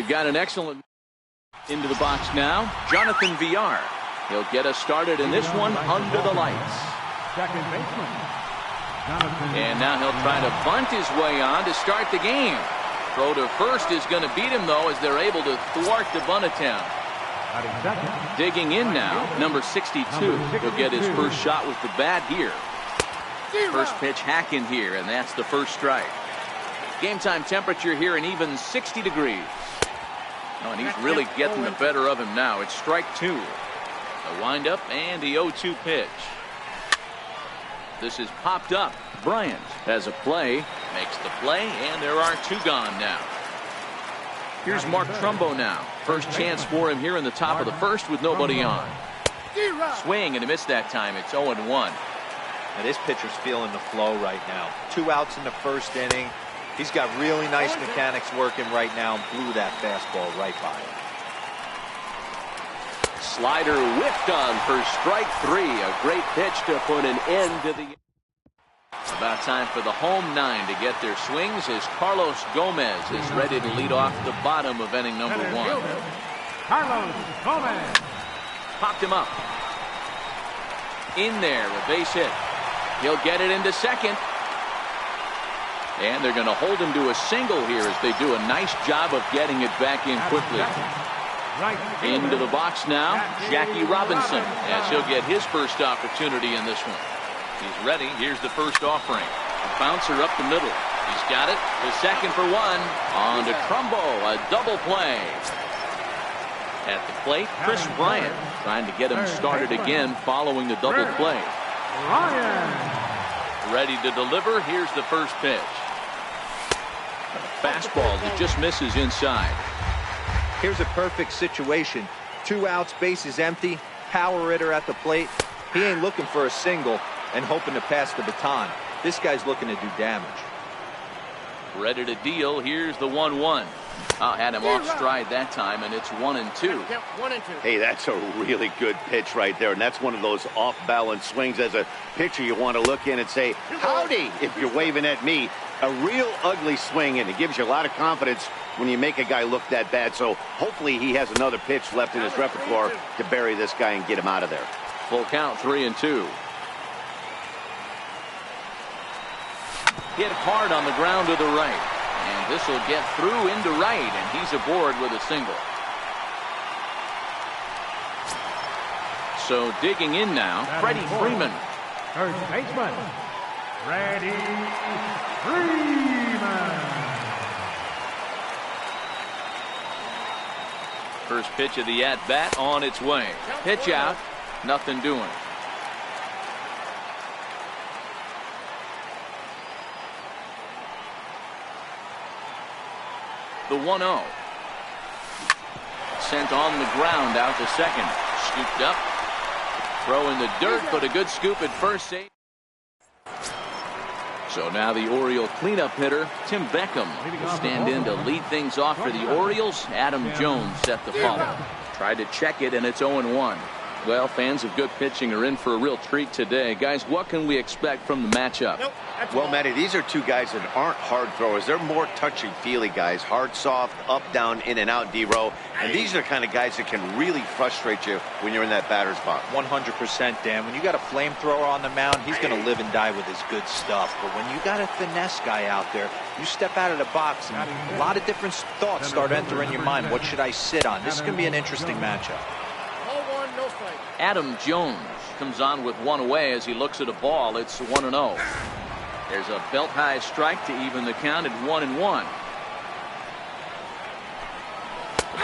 We've got an excellent into the box now. Jonathan VR. He'll get us started in this one under the lights. Second baseman. And now he'll try to bunt his way on to start the game. Throw to first is going to beat him, though, as they're able to thwart the bunt attempt. Digging in now, number 62. He'll get his first shot with the bat here. First pitch hack in here, and that's the first strike. Game time temperature here an even 60 degrees. Oh, and he's really getting the better of him now. It's strike two. A windup and the 0-2 pitch. This is popped up. Bryant has a play, makes the play, and there are two gone now. Here's Mark Trumbo now. First chance for him here in the top of the first with nobody on. Swing, and he missed that time. It's 0-1. Now this pitcher's feeling the flow right now. 2 outs in the first inning. He's got really nice mechanics working right now and blew that fastball right by him. Slider whipped on for strike three. A great pitch to put an end to the. About time for the home nine to get their swings as Carlos Gomez is ready to lead off the bottom of inning number one. Carlos Gomez. Popped him up. In there, a base hit. He'll get it into second. And they're going to hold him to a single here as they do a nice job of getting it back in quickly. Into the box now, Jackie Robinson, as he'll get his first opportunity in this one. He's ready. Here's the first offering. A bouncer up the middle. He's got it. The second for one. On to Trumbo. A double play. At the plate, Chris Bryant trying to get him started again following the double play. Ready to deliver. Here's the first pitch. A fastball that just misses inside. Here's a perfect situation. 2 outs, bases empty, power hitter at the plate. He ain't looking for a single and hoping to pass the baton. This guy's looking to do damage. Ready to deal. Here's the 1-1. Had him off stride that time, and it's 1-2. Hey, that's a really good pitch right there, and that's one of those off-balance swings. As a pitcher, you want to look in and say, howdy, if you're waving at me. A real ugly swing, and it gives you a lot of confidence when you make a guy look that bad. So hopefully he has another pitch left in his repertoire to bury this guy and get him out of there. Full count, 3-2. Hit hard on the ground to the right. And this will get through into right, and he's aboard with a single. So digging in now, Freddie Freeman. First baseman, Freddie Freeman. First pitch of the at-bat on its way. Pitch out, nothing doing. The 1-0. Sent on the ground out to second. Scooped up. Throw in the dirt, but a good scoop at first. Save. So now the Oriole cleanup hitter, Tim Beckham, will stand in to lead things off for the Orioles. Adam Jones set the follow. Tried to check it, and it's 0-1. Well, fans of good pitching are in for a real treat today. Guys, what can we expect from the matchup? Well, Matty, these are two guys that aren't hard throwers. They're more touchy-feely guys. Hard, soft, up, down, in and out, D-row. And these are the kind of guys that can really frustrate you when you're in that batter's box. 100%, Dan. When you got a flamethrower on the mound, he's going to live and die with his good stuff. But when you got a finesse guy out there, you step out of the box and a lot of different thoughts start entering your mind. What should I sit on? This is going to be an interesting matchup. Adam Jones comes on with one away as he looks at a ball. It's 1-0. There's a belt-high strike to even the count at 1-1.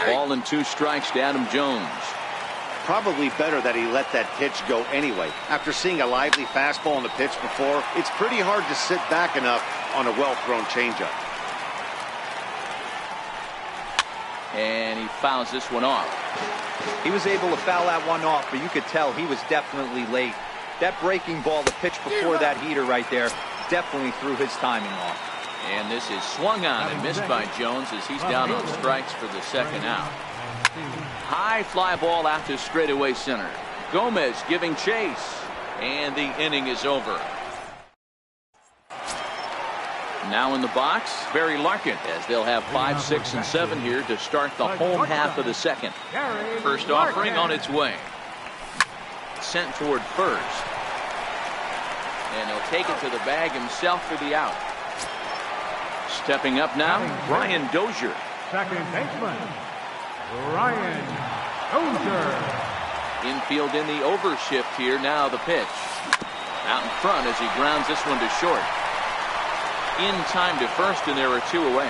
Ball and 2 strikes to Adam Jones. Probably better that he let that pitch go anyway. After seeing a lively fastball on the pitch before, it's pretty hard to sit back enough on a well-thrown changeup. And he fouls this one off. He was able to foul that one off, but you could tell he was definitely late. That breaking ball, the pitch before that heater right there, definitely threw his timing off. And this is swung on and missed by Jones as he's down on strikes for the second out. High fly ball out to straightaway center. Gomez giving chase, and the inning is over. Now in the box, Barry Larkin, as they'll have 5, 6, and 7 here to start the home half of the second. First offering on its way. Sent toward first. And he'll take it to the bag himself for the out. Stepping up now, Brian Dozier. Second baseman, Brian Dozier. Infield in the overshift here. Now the pitch. Out in front as he grounds this one to short. In time to first, and there are 2 away.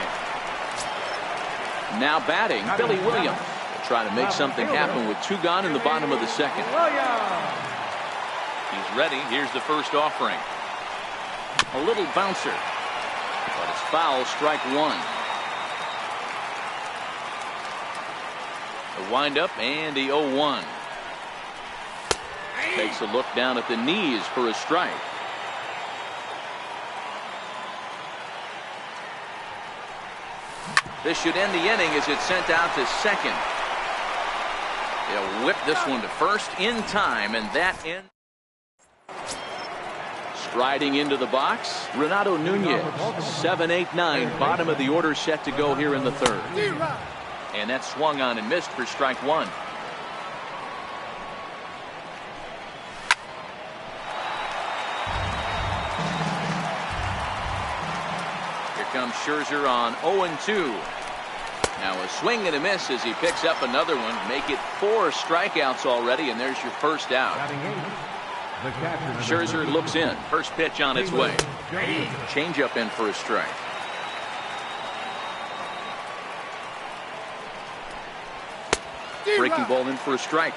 Now batting, Billy Williams. They'll try to make something happen with 2 gone in the bottom of the second. He's ready. Here's the first offering. A little bouncer. But it's foul, strike 1. The windup and the 0-1. Takes a look down at the knees for a strike. This should end the inning as it's sent out to second. They'll whip this one to first in time, and that ends. Striding into the box, Renato Nunez. 7, 8, 9, bottom of the order set to go here in the third. And that swung on and missed for strike 1. Here comes Scherzer on 0-2. Now a swing and a miss as he picks up another one. Make it 4 strikeouts already, and there's your first out. Scherzer looks in. First pitch on its way. Changeup in for a strike. Breaking ball in for a strike.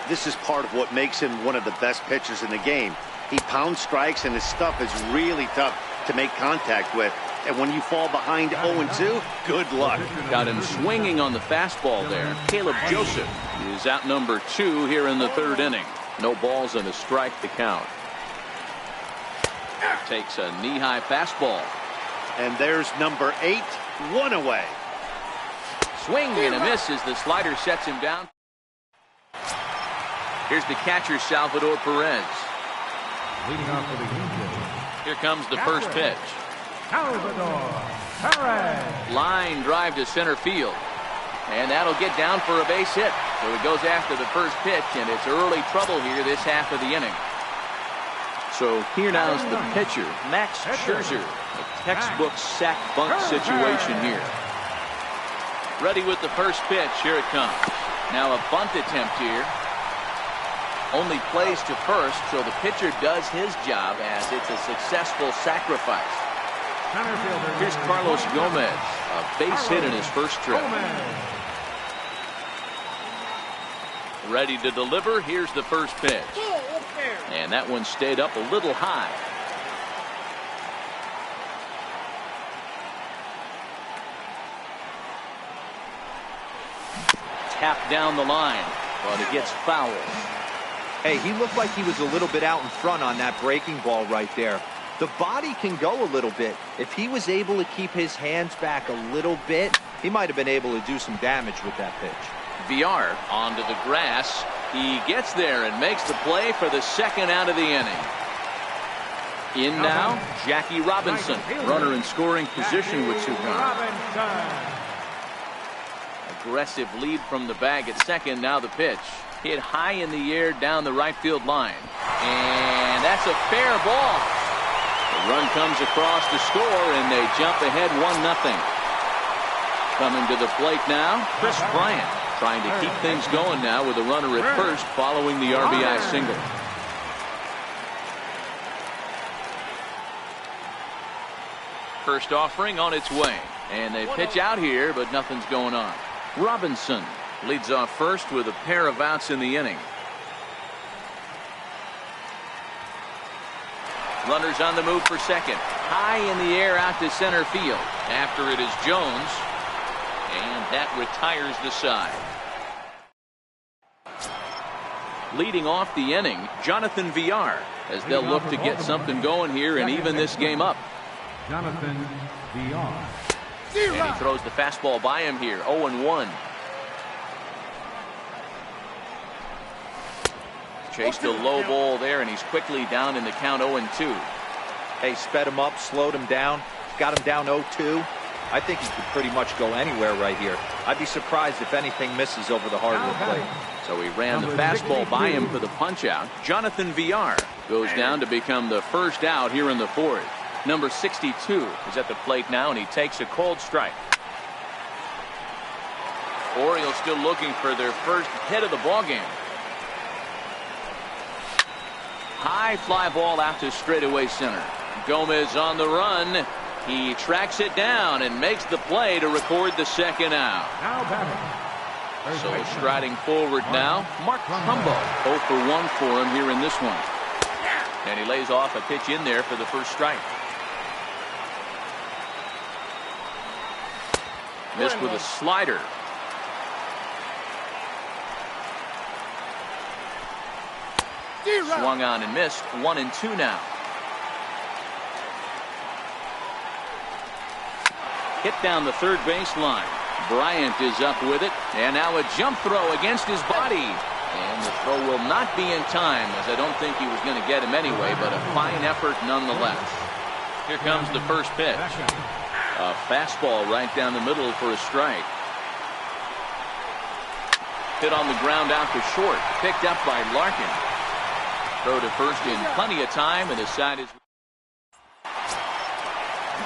This is part of what makes him one of the best pitchers in the game. He pounds strikes, and his stuff is really tough to make contact with. And when you fall behind 0-2, good luck. Got him swinging on the fastball there. Caleb Joseph is out number 2 here in the third inning. No balls and a strike to count. Takes a knee-high fastball. And there's number 8, 1 away. Swing and a miss as the slider sets him down. Here's the catcher, Salvador Perez. Leading off for the Angels. Here comes the first pitch. Salvador Perez. Line drive to center field. And that'll get down for a base hit. So he goes after the first pitch, and it's early trouble here this half of the inning. So here now is the pitcher, Max Scherzer. A textbook sack bunt situation here. Ready with the first pitch. Here it comes. Now a bunt attempt here. Only plays to first, so the pitcher does his job as it's a successful sacrifice. Here's Carlos Gomez, a base hit in his first trip. Ready to deliver. Here's the first pitch. And that one stayed up a little high. Tapped down the line, but it gets fouled. Hey, he looked like he was a little bit out in front on that breaking ball right there. The body can go a little bit. If he was able to keep his hands back a little bit, he might have been able to do some damage with that pitch. VR onto the grass. He gets there and makes the play for the second out of the inning. In now, Jackie Robinson, runner in scoring position with 2 runs. Aggressive lead from the bag at second. Now the pitch. Hit high in the air down the right field line. And that's a fair ball. The run comes across to score, and they jump ahead 1-0. Coming to the plate now, Chris Bryant, trying to keep things going now with a runner at first following the RBI single. First offering on its way, and they pitch out here, but nothing's going on. Robinson leads off first with a pair of outs in the inning. Runners on the move for second. High in the air out to center field. After it is Jones. And that retires the side. Leading off the inning, Jonathan VR, as they'll look to get something going here and even this game up. Jonathan VR. And he throws the fastball by him here. 0-1. Chased a low ball there, and he's quickly down in the count 0-2. Hey, sped him up, slowed him down. got him down 0-2. I think he could pretty much go anywhere right here. I'd be surprised if anything misses over the hardwood plate. So he ran the fastball by him for the punch out. Jonathan Villar goes down to become the first out here in the fourth. Number 62 is at the plate now, and he takes a cold strike. Orioles still looking for their first hit of the ballgame. High fly ball out to straightaway center. Gomez on the run. He tracks it down and makes the play to record the second out. So striding forward now, Mark Trumbo. 0 for 1 for him here in this one. And he lays off a pitch in there for the first strike. Missed with a slider. Swung on and missed. 1-2 now. Hit down the third baseline. Bryant is up with it, and now a jump throw against his body, and the throw will not be in time, as I don't think he was going to get him anyway, but a fine effort nonetheless. Here comes the first pitch. A fastball right down the middle for a strike. Hit on the ground out to short, picked up by Larkin. Throw to first in plenty of time, and the side is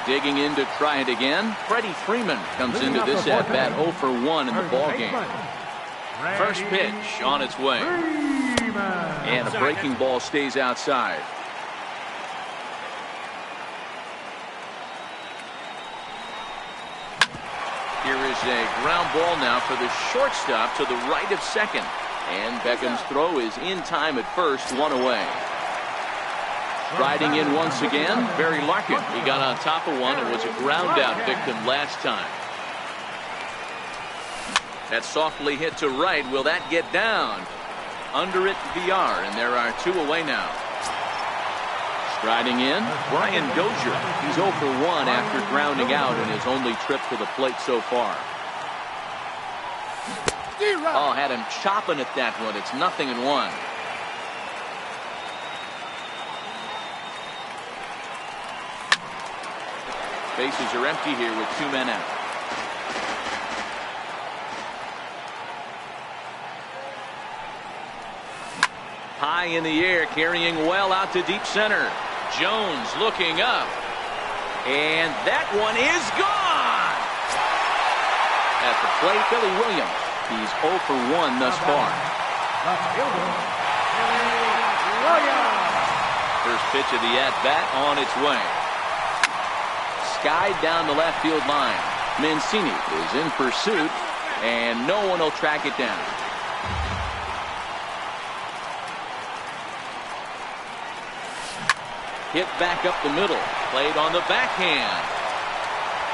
digging in to try it again. Freddie Freeman comes into this at bat 0 for 1 in the ballgame. First pitch on its way. And a breaking ball stays outside. Here is a ground ball now for the shortstop to the right of second. And Beckham's throw is in time at first, 1 away. Riding in once again, Barry Larkin. He got on top of one and was a ground out victim last time. That softly hit to right. Will that get down? Under it, VR, and there are 2 away now. Striding in, Brian Dozier. He's 0 for 1 after grounding out in his only trip to the plate so far. Oh, had him chopping at that one. It's 0-1. Bases are empty here with 2 men out. High in the air, carrying well out to deep center. Jones looking up. And that one is gone! At the plate, Billy Williams. He's 0 for 1 thus far. First pitch of the at-bat on its way. Skied down the left field line. Mancini is in pursuit, and no one will track it down. Hit back up the middle. Played on the backhand.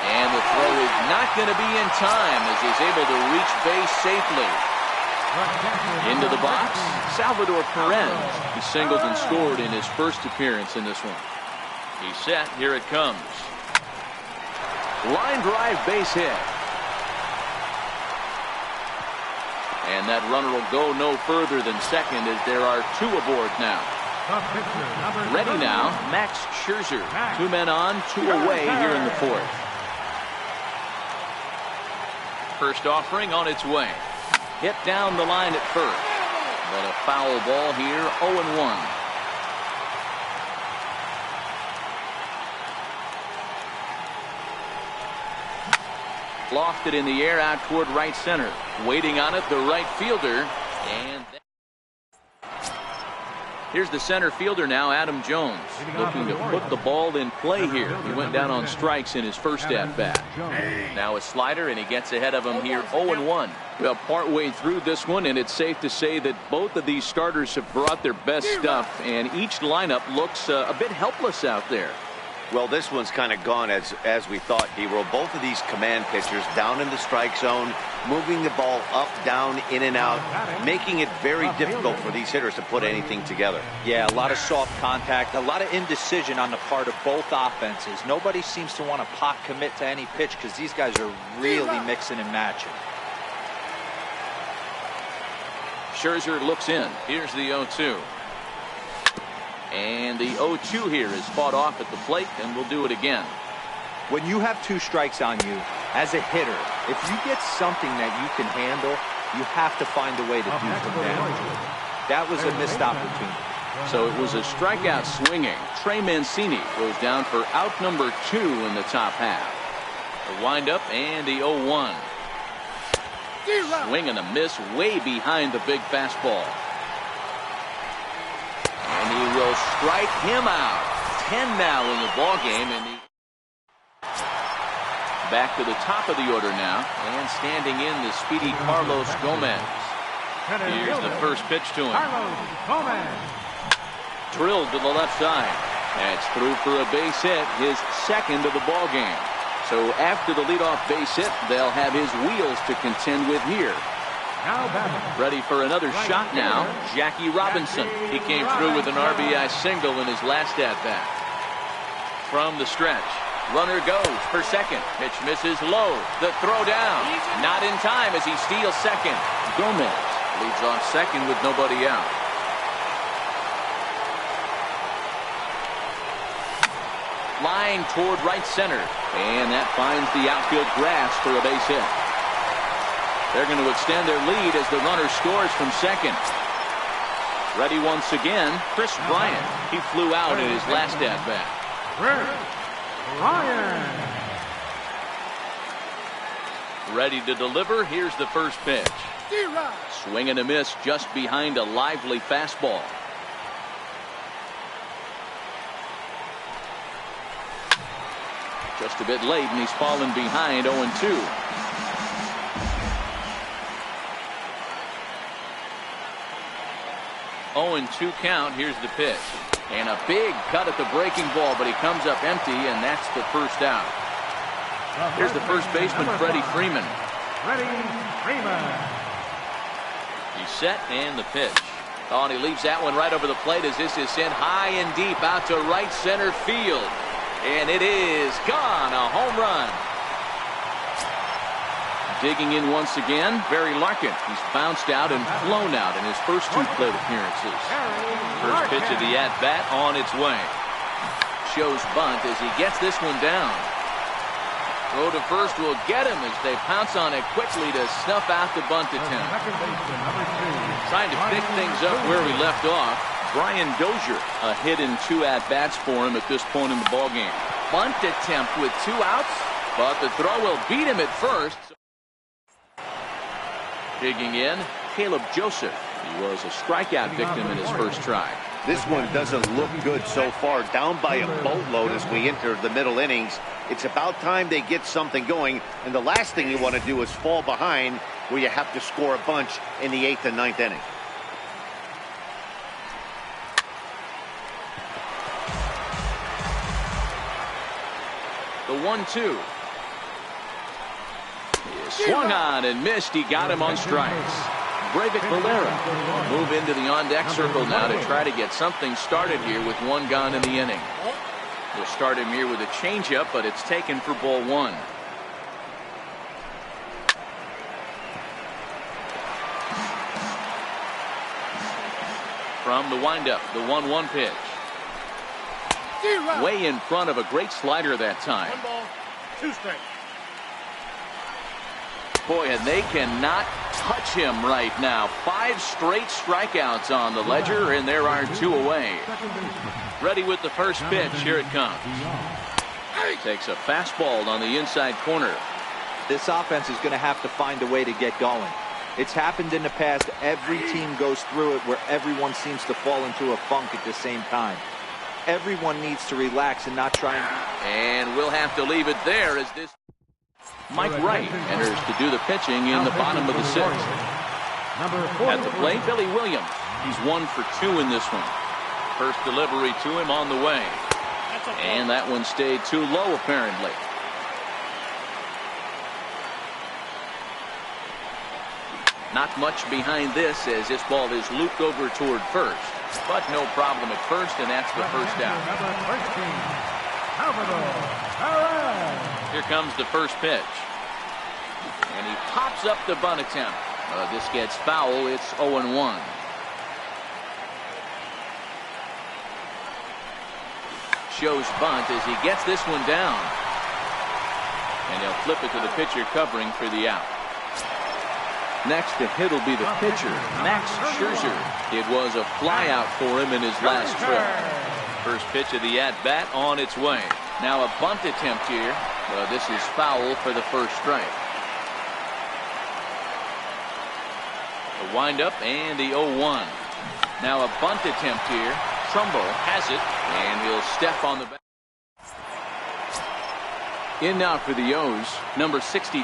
And the throw is not going to be in time as he's able to reach base safely. Into the box, Salvador Perez. He singled and scored in his first appearance in this one. He's set. Here it comes. Line drive base hit. And that runner will go no further than second as there are 2 aboard now. Ready now, Max Scherzer. 2 men on, 2 away here in the fourth. First offering on its way. Hit down the line at first. But a foul ball here, 0-1. Lofted in the air out toward right center. Waiting on it, the right fielder. And here's the center fielder now, Adam Jones. Looking to put the ball in play here. He went down on strikes in his first at-bat. Now a slider, and he gets ahead of him here, 0-1. Well, partway through this one, and it's safe to say that both of these starters have brought their best stuff, and each lineup looks a bit helpless out there. Well, this one's kind of gone as we thought, D-Roll. Both of these command pitchers down in the strike zone, moving the ball up, down, in and out, making it very difficult for these hitters to put anything together. Yeah, a lot of soft contact, a lot of indecision on the part of both offenses. Nobody seems to want to pot commit to any pitch because these guys are really mixing and matching. Scherzer looks in. Here's the 0-2. And the 0-2 here is fought off at the plate, and we'll do it again. When you have 2 strikes on you, as a hitter, if you get something that you can handle, you have to find a way to do some damage. That was a missed opportunity. So it was a strikeout swinging. Trey Mancini goes down for out number 2 in the top half. The windup and the 0-1. Swing and a miss way behind the big fastball. And he will strike him out. 10 now in the ball game. And back to the top of the order now, and standing in the speedy Carlos Gomez. Here's the first pitch to him. Drilled to the left side. That's through for a base hit, his second of the ball game. So after the leadoff base hit, they'll have his wheels to contend with here. Ready for another shot now, Jackie Robinson. He came through with an RBI single in his last at-bat. From the stretch, runner goes for second. Pitch misses low. The throw down. Not in time as he steals second. Gomez leads off second with nobody out. Line toward right center. And that finds the outfield grass for a base hit. They're going to extend their lead as the runner scores from second. Ready once again, Chris Bryant. He flew out in his last at-bat. Ready to deliver. Here's the first pitch. Swing and a miss just behind a lively fastball. Just a bit late, and he's fallen behind 0-2. 0-2 count. Here's the pitch. And a big cut at the breaking ball, but he comes up empty, and that's the first out. Here's the first baseman, Freddie Freeman. He's set, and the pitch. Oh, and he leaves that one right over the plate as this is sent high and deep out to right center field. And it is gone. A home run. Digging in once again, Barry Larkin. He's bounced out and flown out in his first 2 plate appearances. First pitch of the at-bat on its way. Shows bunt as he gets this one down. Throw to first will get him as they pounce on it quickly to snuff out the bunt attempt. Trying to pick things up where we left off. Brian Dozier, a hit in 2 at-bats for him at this point in the ballgame. Bunt attempt with 2 outs, but the throw will beat him at first. Digging in, Caleb Joseph. He was a strikeout victim in his first try. This one doesn't look good so far. Down by a boatload as we enter the middle innings. It's about time they get something going, and the last thing you want to do is fall behind where you have to score a bunch in the 8th and 9th inning. The 1-2. Swung on and missed. He got him on strikes. Breivik Valera move into the on-deck circle now to try to get something started here with 1 gone in the inning. We'll start him here with a changeup, but it's taken for ball 1. From the windup, the 1-1 pitch. Way in front of a great slider that time. 1 ball, 2 strikes. Boy, and they cannot touch him right now. 5 straight strikeouts on the ledger, and there are 2 away. Ready with the first pitch. Here it comes. Takes a fastball on the inside corner. This offense is going to have to find a way to get going. It's happened in the past. Every team goes through it where everyone seems to fall into a funk at the same time. Everyone needs to relax and not try and we'll have to leave it there as this Mike Wright enters to do the pitching in the bottom of the 6th. At the plate, Billy Williams. He's 1 for 2 in this one. First delivery to him on the way. And that one stayed too low apparently. Not much behind this as this ball is looped over toward first. But no problem at first, and that's the first out. Here comes the first pitch. And he pops up the bunt attempt. This gets foul. It's 0-1. Shows bunt as he gets this one down. And they'll flip it to the pitcher covering for the out. Next to hit will be the pitcher, Max Scherzer. It was a flyout for him in his last trip. First pitch of the at-bat on its way. Now a bunt attempt here. But this is foul for the first strike. The windup and the 0-1. Now a bunt attempt here. Trumbo has it, and he'll step on the back. In now for the O's, number 62.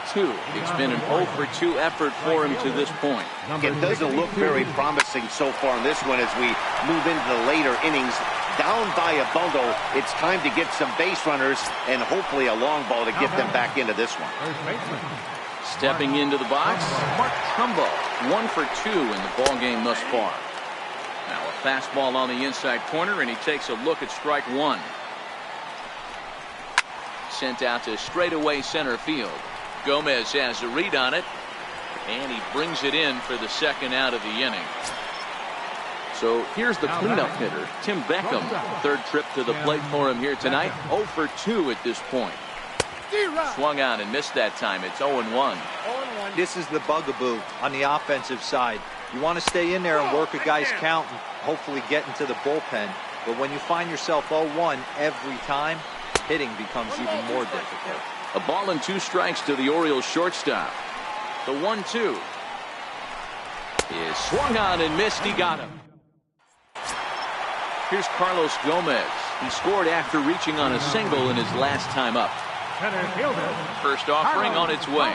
It's been an 0 for 2 effort for him to this point. It doesn't look very promising so far in this one as we move into the later innings. Down by a bundle, it's time to get some base runners and hopefully a long ball to get them back into this one. Stepping into the box, Mort T.V. 1 for 2 in the ball game thus far. Now a fastball on the inside corner, and he takes a look at strike one. Sent out to straightaway center field. Gomez has a read on it, and he brings it in for the second out of the inning. So here's the cleanup hitter, Tim Beckham. Third trip to the plate for him here tonight. 0 for 2 at this point. Swung out and missed that time. It's 0-1. This is the bugaboo on the offensive side. You want to stay in there and work a guy's count and hopefully get into the bullpen. But when you find yourself 0-1 every time, hitting becomes even more difficult. A ball and 2 strikes to the Orioles shortstop. The 1-2 is swung on and missed. He got him. Here's Carlos Gomez. He scored after reaching on a single in his last time up. First offering on its way.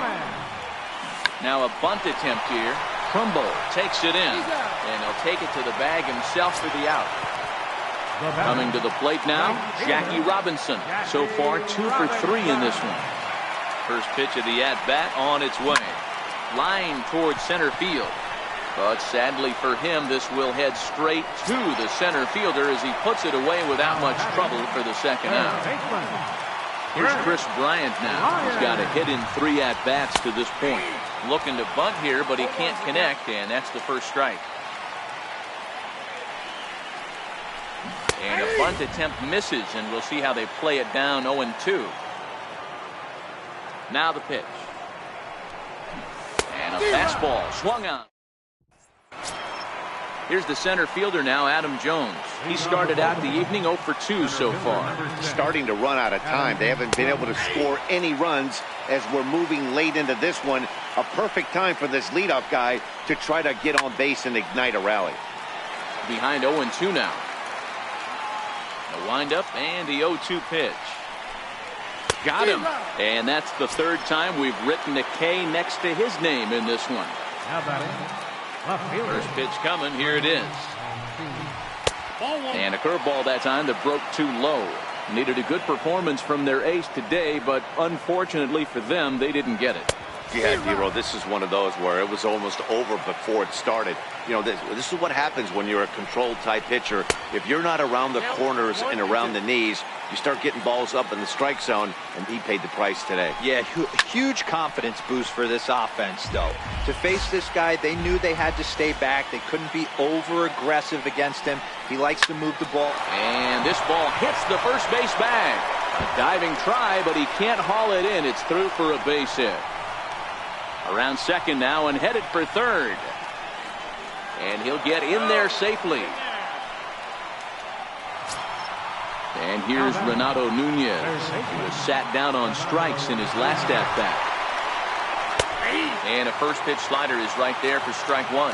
Now a bunt attempt here. Trumbo takes it in, and he'll take it to the bag himself for the out. Coming to the plate now, Jackie Robinson. So far 2 for 3 in this one. First pitch of the at-bat on its way. Line towards center field. But sadly for him, this will head straight to the center fielder as he puts it away without much trouble for the second out. Here's Chris Bryant now. He's got a hit in 3 at-bats to this point. Looking to bunt here, but he can't connect, and that's the first strike. And a bunt attempt misses, and we'll see how they play it down 0-2. Now the pitch. And a fastball swung on. Here's the center fielder now, Adam Jones. He started out the evening 0 for 2 so far. Starting to run out of time. They haven't been able to score any runs as we're moving late into this one. A perfect time for this leadoff guy to try to get on base and ignite a rally. Behind 0-2 now. The windup and the 0-2 pitch. Got him. And that's the third time we've written a K next to his name in this one. First pitch coming. Here it is. And a curveball that time that broke too low. Needed a good performance from their ace today, but unfortunately for them, they didn't get it. Yeah, Dero, this is one of those where it was almost over before it started. You know, this is what happens when you're a controlled type pitcher. If you're not around the corners and around the knees, you start getting balls up in the strike zone, and he paid the price today. Yeah, huge confidence boost for this offense, though. To face this guy, they knew they had to stay back. They couldn't be over-aggressive against him. He likes to move the ball. And this ball hits the first base bag. A diving try, but he can't haul it in. It's through for a base hit. Around second now and headed for third. And he'll get in there safely. And here's Renato Nunez, who was sat down on strikes in his last at-bat. And a first pitch slider is right there for strike one.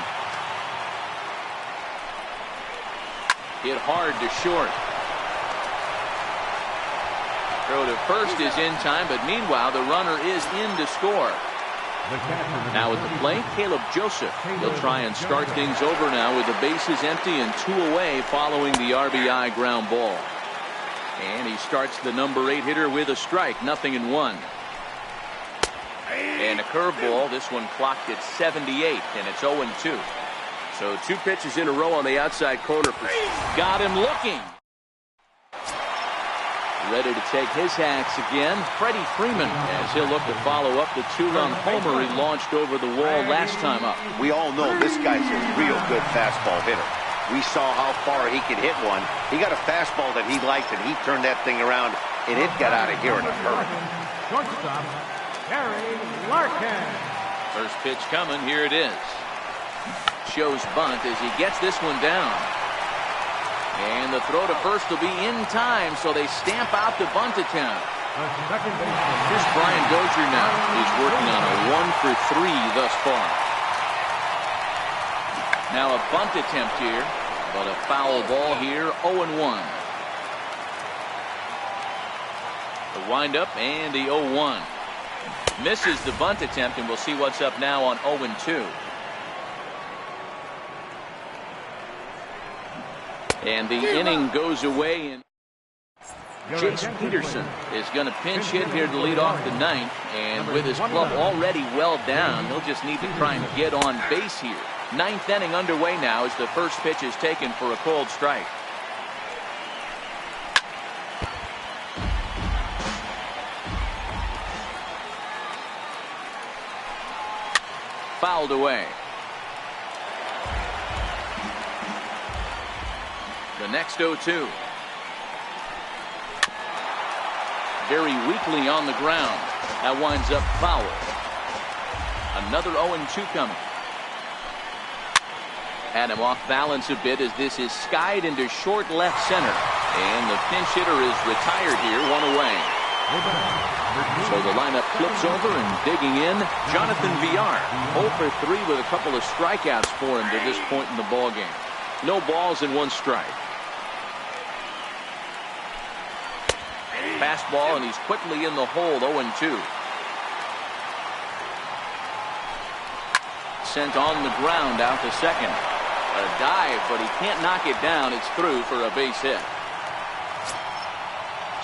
Hit hard to short. Throw to first is in time, but meanwhile the runner is in to score. Now at the plate, Caleb Joseph. He'll try and start things over now with the bases empty and 2 away following the RBI ground ball. And he starts the number 8 hitter with a strike, 0-1. And a curveball, this one clocked at 78, and it's 0-2. So 2 pitches in a row on the outside corner. Got him looking. Ready to take his hacks again, Freddie Freeman, as he'll look to follow up the 2-run homer he launched over the wall last time up. We all know this guy's a real good fastball hitter. We saw how far he could hit one. He got a fastball that he liked, and he turned that thing around, and it got out of here in a hurry. shortstop, Gary Larkin. First pitch coming. Here it is. Shows bunt as he gets this one down. And the throw to first will be in time, so they stamp out the bunt attempt. Here's Brian Dozier now. He's working on a 1-for-3 thus far. Now a bunt attempt here, but a foul ball here, 0-1. The windup and the 0-1. Misses the bunt attempt, and we'll see what's up now on 0-2. And the inning goes away, and Jace Peterson is going to pinch hit here to lead off the ninth. And with his club already well down, he'll just need to try and get on base here. Ninth inning underway now as the first pitch is taken for a cold strike. Fouled away. The next 0-2. Very weakly on the ground. That winds up foul. Another 0-2 coming. Had him off balance a bit as this is skied into short left center. And the pinch hitter is retired here, one away. So the lineup flips over, and digging in, Jonathan Villar. 0-for-3 with a couple of strikeouts for him to this point in the ballgame. No balls and one strike. Fastball, and he's quickly in the hole, 0-2. Sent on the ground out to second. A dive, but he can't knock it down. It's through for a base hit.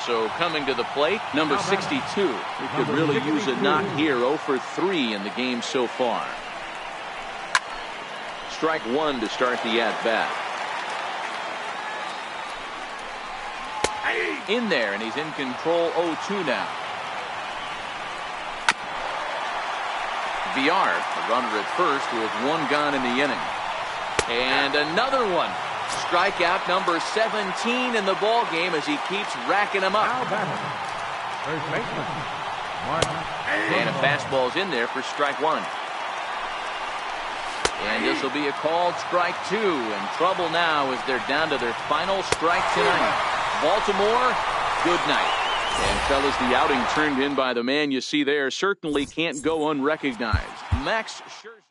So coming to the plate, number 62. He could really use a knock here. 0-for-3 in the game so far. Strike one to start the at-bat. In there, and he's in control. 0-2 now. Villar, a runner at first with one gone in the inning. And another one. Strikeout number 17 in the ball game as he keeps racking them up. First baseman, And a fastball's in there for strike one. And this will be a called strike two. And trouble now as they're down to their final strike tonight. Baltimore, good night. And fellas, the outing turned in by the man you see there certainly can't go unrecognized. Max Scherzer.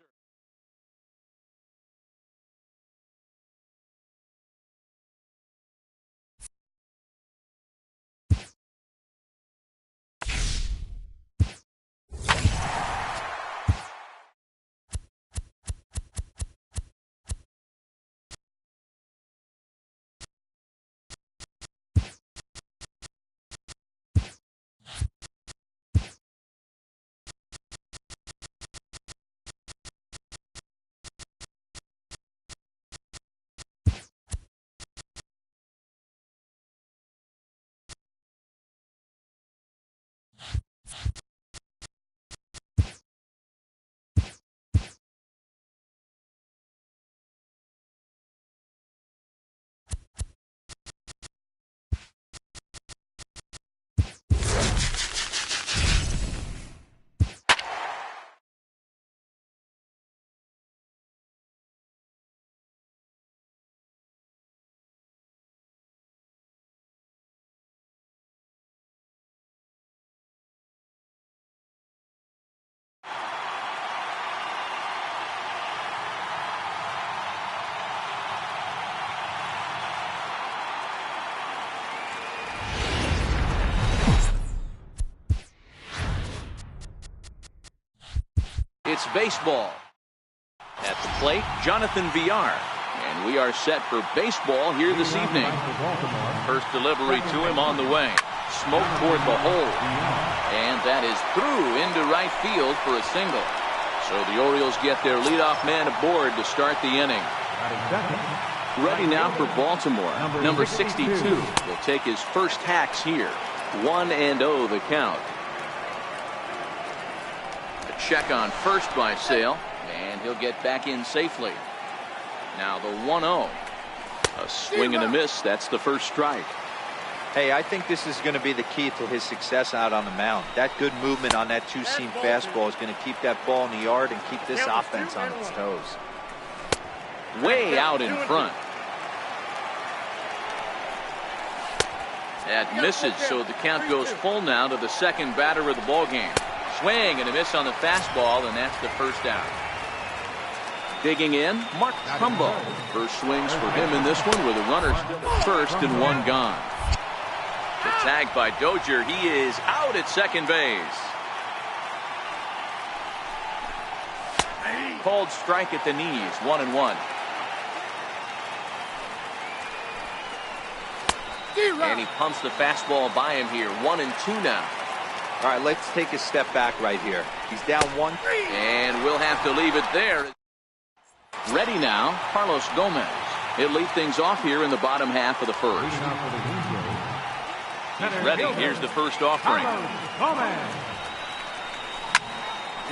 It's baseball. At the plate, Jonathan Villar. And we are set for baseball here this evening. First delivery to him on the way. Smoke toward the hole. And that is through into right field for a single. So the Orioles get their leadoff man aboard to start the inning. Ready now for Baltimore. Number 62 will take his first hacks here. 1-0 the count. Check on first by Sale, and he'll get back in safely. Now the 1-0. A swing and a miss. That's the first strike. Hey, I think this is going to be the key to his success out on the mound. That good movement on that two-seam fastball is going to keep that ball in the yard and keep this offense on its toes. Way out in front. That misses, so the count goes full now to the second batter of the ballgame. Swing and a miss on the fastball, and that's the first out. Digging in, Mort T.V. First swings for him in this one with a runner still at first and one gone. The tag by Dozier. He is out at second base. Called strike at the knees, 1-1. And he pumps the fastball by him here, 1-2 now. All right, let's take a step back right here. He's down 1. And we'll have to leave it there. Ready now, Carlos Gomez. He'll lead things off here in the bottom half of the first. He's ready. Here's the first offering.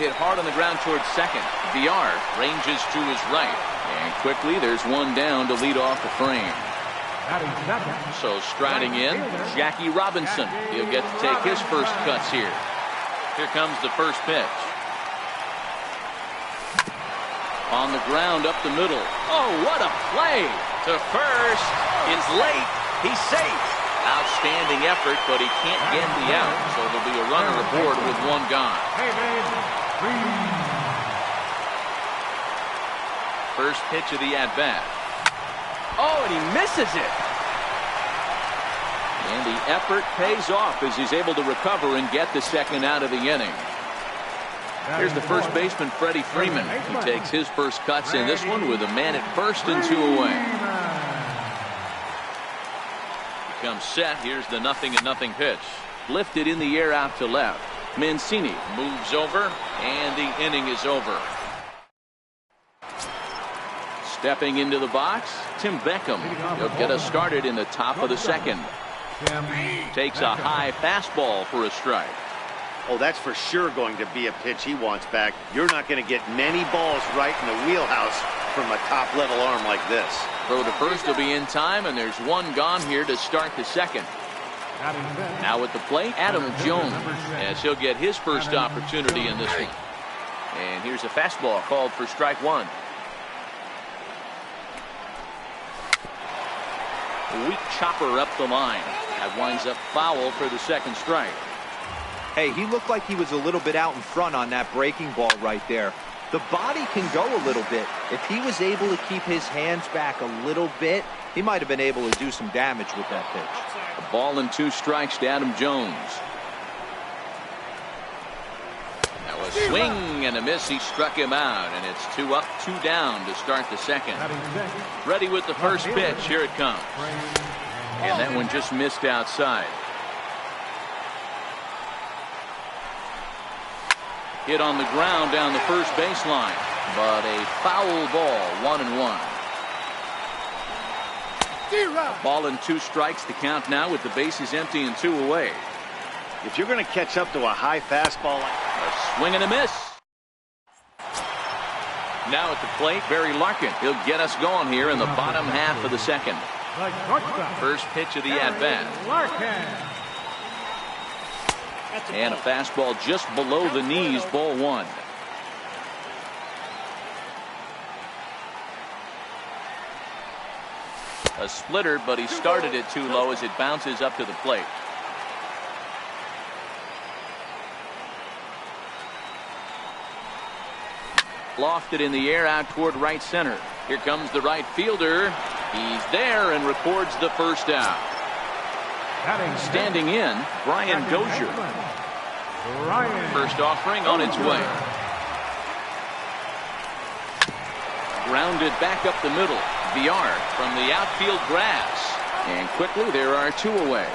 Hit hard on the ground towards second. VR ranges to his right. And quickly there's one down to lead off the frame. So striding in, Jackie Robinson. He'll get to take his first cuts here. Here comes the first pitch. On the ground up the middle. Oh, what a play! To first is late. He's safe. Outstanding effort, but he can't get the out. So there'll be a runner aboard with one gone. First pitch of the at-bat. Oh, and he misses it. And the effort pays off as he's able to recover and get the second out of the inning. Here's the first baseman, Freddie Freeman. He takes his first cuts in this one with a man at first and 2 away. Comes set. Here's the 0-0 pitch. Lifted in the air out to left. Mancini moves over, and the inning is over. Stepping into the box, Tim Beckham. He'll get us started in the top of the second. Takes a high fastball for a strike. Oh, that's for sure going to be a pitch he wants back. You're not going to get many balls right in the wheelhouse from a top-level arm like this. Throw to first will be in time, and there's one gone here to start the second. Now at the plate, Adam Jones, as he'll get his first opportunity in this one. And here's a fastball called for strike one. A weak chopper up the line. That winds up foul for the second strike. Hey, he looked like he was a little bit out in front on that breaking ball right there. The body can go a little bit. If he was able to keep his hands back a little bit, he might have been able to do some damage with that pitch. A ball and 2 strikes to Adam Jones. Now a swing and a miss. He struck him out, and it's 2 up, 2 down to start the second. Ready with the first pitch. Here it comes. And that one just missed outside. Hit on the ground down the first baseline, but a foul ball, 1-1. Ball and 2 strikes, the count now with the bases empty and 2 away. If you're going to catch up to a high fastball, a swing and a miss. Now at the plate, Barry Larkin. He'll get us going here in the bottom half of the second. First pitch of the at-bat. And a fastball just below the knees, ball 1. A splitter, but he started it too low as it bounces up to the plate. Lofted in the air out toward right center. Here comes the right fielder. He's there and records the first out. Standing in, Brian Dozier. First offering on its way. Grounded back up the middle. VR from the outfield grass. And quickly there are 2 away.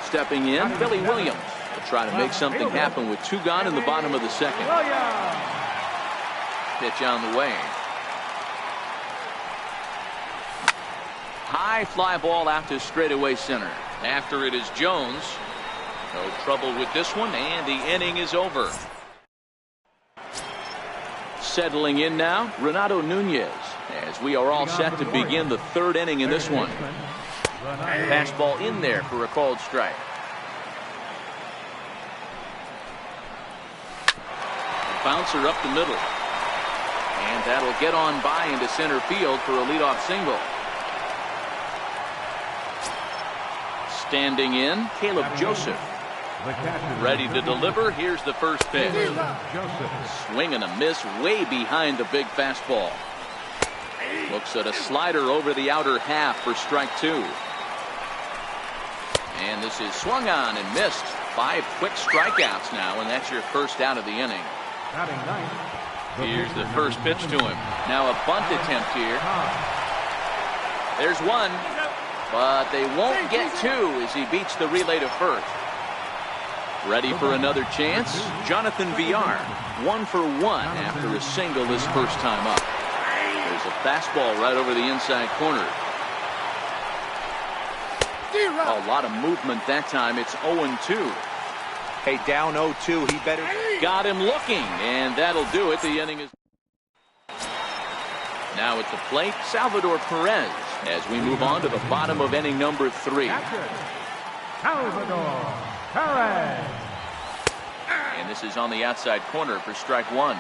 Stepping in, Billy Williams. Will try to make something happen with 2 gone in the bottom of the second. Pitch on the way. High fly ball out to straightaway center. After it is Jones. No trouble with this one, and the inning is over. Settling in now, Renato Nunez, as we are all set to begin the 3rd inning in this one. Fastball in there for a called strike. Bouncer up the middle. And that'll get on by into center field for a leadoff single. Standing in, Caleb Joseph. Ready to deliver. Here's the first pitch. Swing and a miss way behind the big fastball. Looks at a slider over the outer half for strike two. And this is swung on and missed. 5 quick strikeouts now, and that's your first out of the inning. Here's the first pitch to him. Now a bunt attempt here. There's one, but they won't get two as he beats the relay to first. Ready for another chance? Jonathan Villar, 1 for 1 after a single his first time up. There's a fastball right over the inside corner. A lot of movement that time. It's 0-2. Hey, down 0-2. He better. Got him looking, and that'll do it. The inning is. Now at the plate, Salvador Perez as we move on to the bottom of inning number 3. Salvador Perez. And this is on the outside corner for strike one.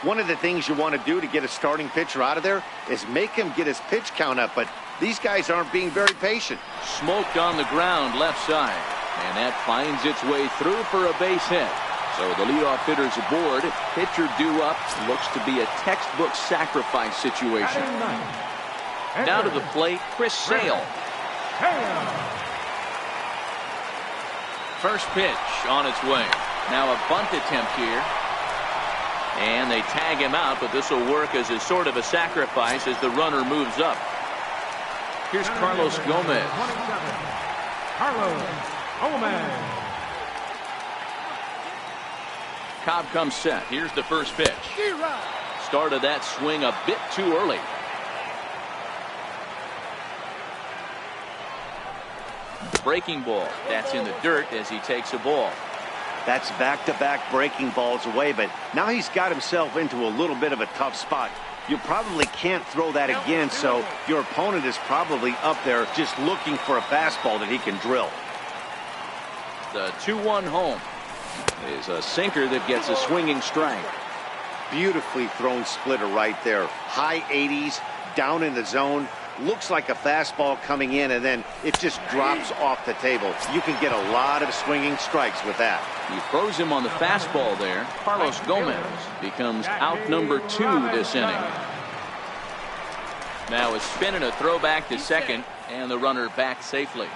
One of the things you want to do to get a starting pitcher out of there is make him get his pitch count up, but these guys aren't being very patient. Smoked on the ground left side, and that finds its way through for a base hit. So the leadoff hitter's aboard. Pitcher due up. Looks to be a textbook sacrifice situation. Now to the plate, Chris Sale. First pitch on its way. Now a bunt attempt here. And they tag him out, but this will work as a sort of a sacrifice as the runner moves up. Here's Carlos Gomez. Carlos Gomez. Cobb comes set. Here's the first pitch. Started that swing a bit too early. Breaking ball. That's in the dirt as he takes a ball. That's back-to-back breaking balls away, but now he's got himself into a little bit of a tough spot. You probably can't throw that again, so your opponent is probably up there just looking for a fastball that he can drill. The 2-1 home is a sinker that gets a swinging strike. Beautifully thrown splitter right there. High 80s, down in the zone. Looks like a fastball coming in, and then it just drops off the table. You can get a lot of swinging strikes with that. He throws him on the fastball there. Carlos Gomez becomes out number 2 this inning. Now a spin and a throw back to second, and the runner back safely.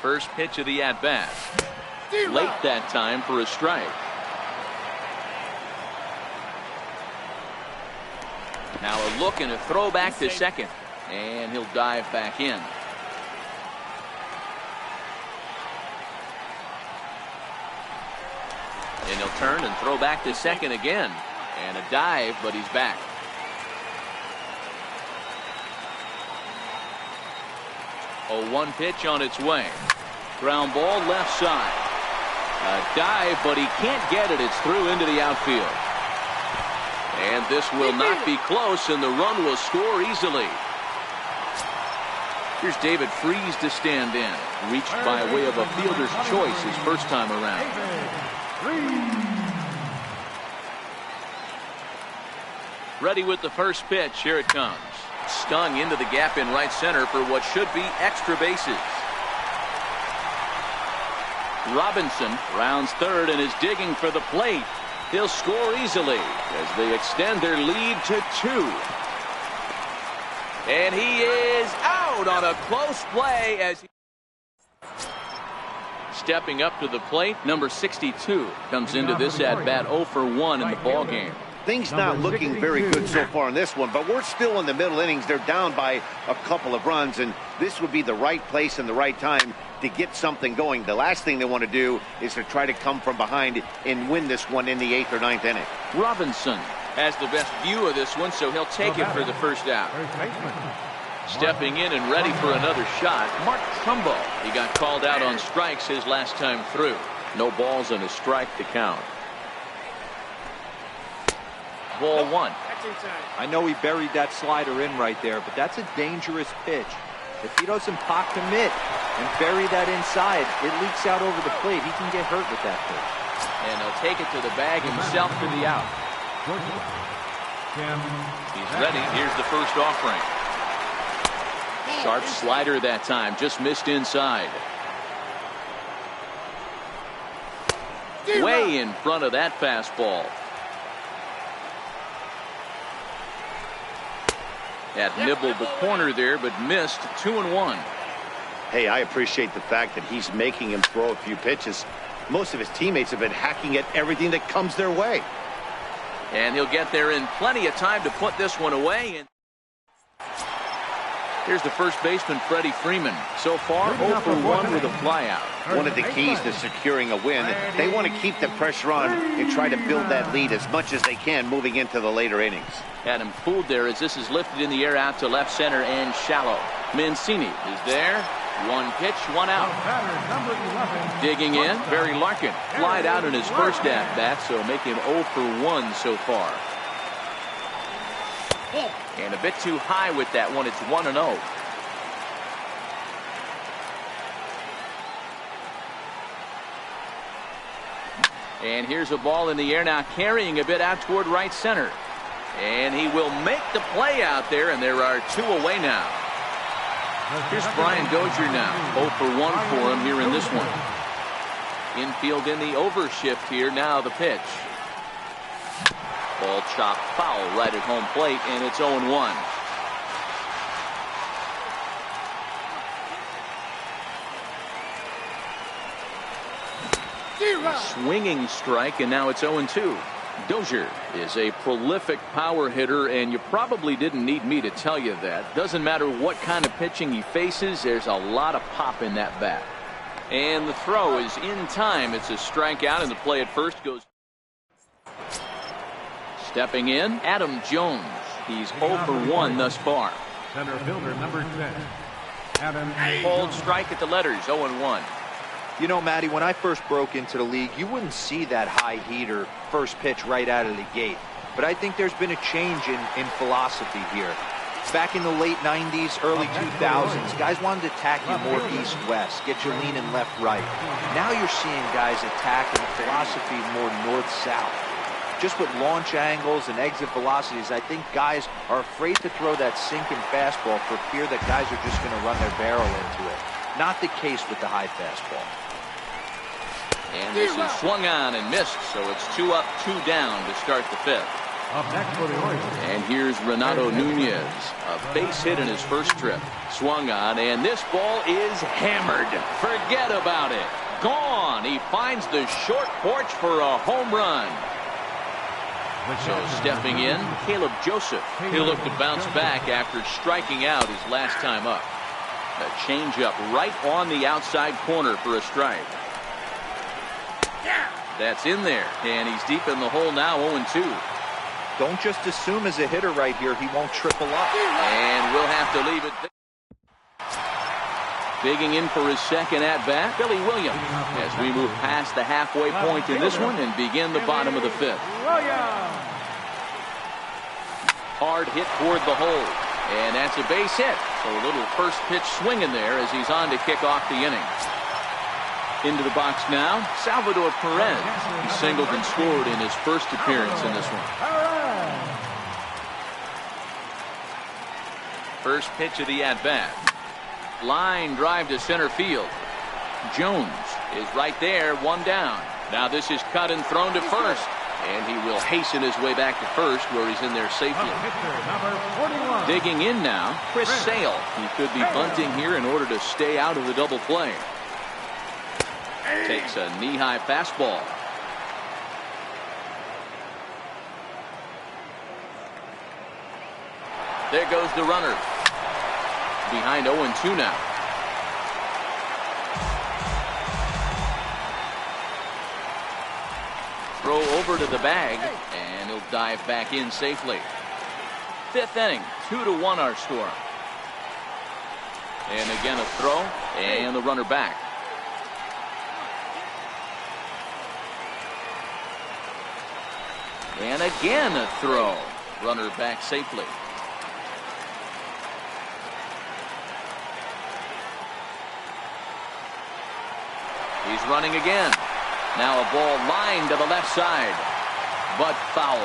First pitch of the at-bat. Late that time for a strike. Now a look and a throw back to second, and he'll dive back in. And he'll turn and throw back to second again, and a dive, but he's back. A 1 pitch on its way. Ground ball left side. A dive, but he can't get it. It's through into the outfield. And this will not be close, and the run will score easily. Here's David Freese to stand in. Reached by way of a fielder's choice his first time around. Ready with the first pitch. Here it comes. Stung into the gap in right center for what should be extra bases. Robinson rounds third and is digging for the plate. He'll score easily as they extend their lead to 2. And he is out on a close play as he... Stepping up to the plate, number 62 comes into this at-bat 0 for 1 in the ballgame. Things not looking very good so far in this one, but we're still in the middle innings. They're down by a couple of runs, and this would be the right place and the right time to get something going. The last thing they want to do is to try to come from behind and win this one in the 8th or 9th inning. Robinson has the best view of this one, so he'll take it for the first out. Stepping in and ready for another shot, Mark Trumbo. He got called out on strikes his last time through. No balls and a strike to count. ball one. I know he buried that slider in right there, but that's a dangerous pitch. If he doesn't pot commit and bury that inside, it leaks out over the plate. He can get hurt with that pitch. And he'll take it to the bag himself for the out. He's ready. Here's the first offering. Sharp slider that time. Just missed inside. Way in front of that fastball. That nibbled the corner there, but missed. 2-1. Hey, I appreciate the fact that he's making him throw a few pitches. Most of his teammates have been hacking at everything that comes their way. And he'll get there in plenty of time to put this one away. And here's the first baseman, Freddie Freeman. So far, 0 for 1 with a flyout. One of the keys to securing a win, they want to keep the pressure on and try to build that lead as much as they can moving into the later innings. Had him fooled there as this is lifted in the air out to left center and shallow. Mancini is there. One pitch, one out. Digging in, Barry Larkin. Flied out in his first at-bat, so make him 0 for 1 so far. And a bit too high with that one. It's 1-0. And here's a ball in the air now, carrying a bit out toward right center. And he will make the play out there, and there are 2 away now. Here's Brian Dozier now. 0 for 1 for him here in this one. Infield in the overshift here. Now the pitch. Ball chopped foul right at home plate, and it's 0-1. Swinging strike, and now it's 0-2. Dozier is a prolific power hitter, and you probably didn't need me to tell you that. Doesn't matter what kind of pitching he faces, there's a lot of pop in that bat. And the throw is in time. It's a strikeout, and the play at first goes. Stepping in, Adam Jones. He's 0 for 1 thus far. Center fielder number 10. Adam. Called strike at the letters, 0-1. You know, Matty, when I first broke into the league, you wouldn't see that high heater first pitch right out of the gate. But I think there's been a change in philosophy here. Back in the late 90s, early 2000s, guys wanted to attack you more east-west, get you leaning left-right. Now you're seeing guys attacking philosophy more north-south. Just with launch angles and exit velocities, I think guys are afraid to throw that sinking fastball for fear that guys are just going to run their barrel into it. Not the case with the high fastball. And this is swung on and missed, so it's 2 up, 2 down to start the 5th. Up next for the Orioles. And here's Renato Nunez, a base hit in his first trip. Swung on, and this ball is hammered. Forget about it. Gone. He finds the short porch for a home run. So stepping in, Caleb Joseph. He'll look to bounce back after striking out his last time up. A changeup right on the outside corner for a strike. That's in there, and he's deep in the hole now, 0-2. Don't just assume as a hitter right here he won't triple up. And we'll have to leave it there. Digging in for his second at-bat, Billy Williams, as we move past the halfway point in this one and begin the bottom of the 5th. Hard hit toward the hole, and that's a base hit. So a little first pitch swing in there as he's on to kick off the inning. Into the box now, Salvador Perez. He singled and scored in his first appearance in this one. First pitch of the at-bat. Line drive to center field. Jones is right there, 1 down. Now this is cut and thrown to first. And he will hasten his way back to first, where he's in there safely. Digging in now, Chris Sale. He could be bunting here in order to stay out of the double play. Takes a knee-high fastball. There goes the runner. Behind 0-2 now. Throw over to the bag, and he'll dive back in safely. 5th inning, 2-1 our score. And again a throw, and the runner back. And again a throw. Runner back safely. He's running again. Now a ball lined to the left side, but foul.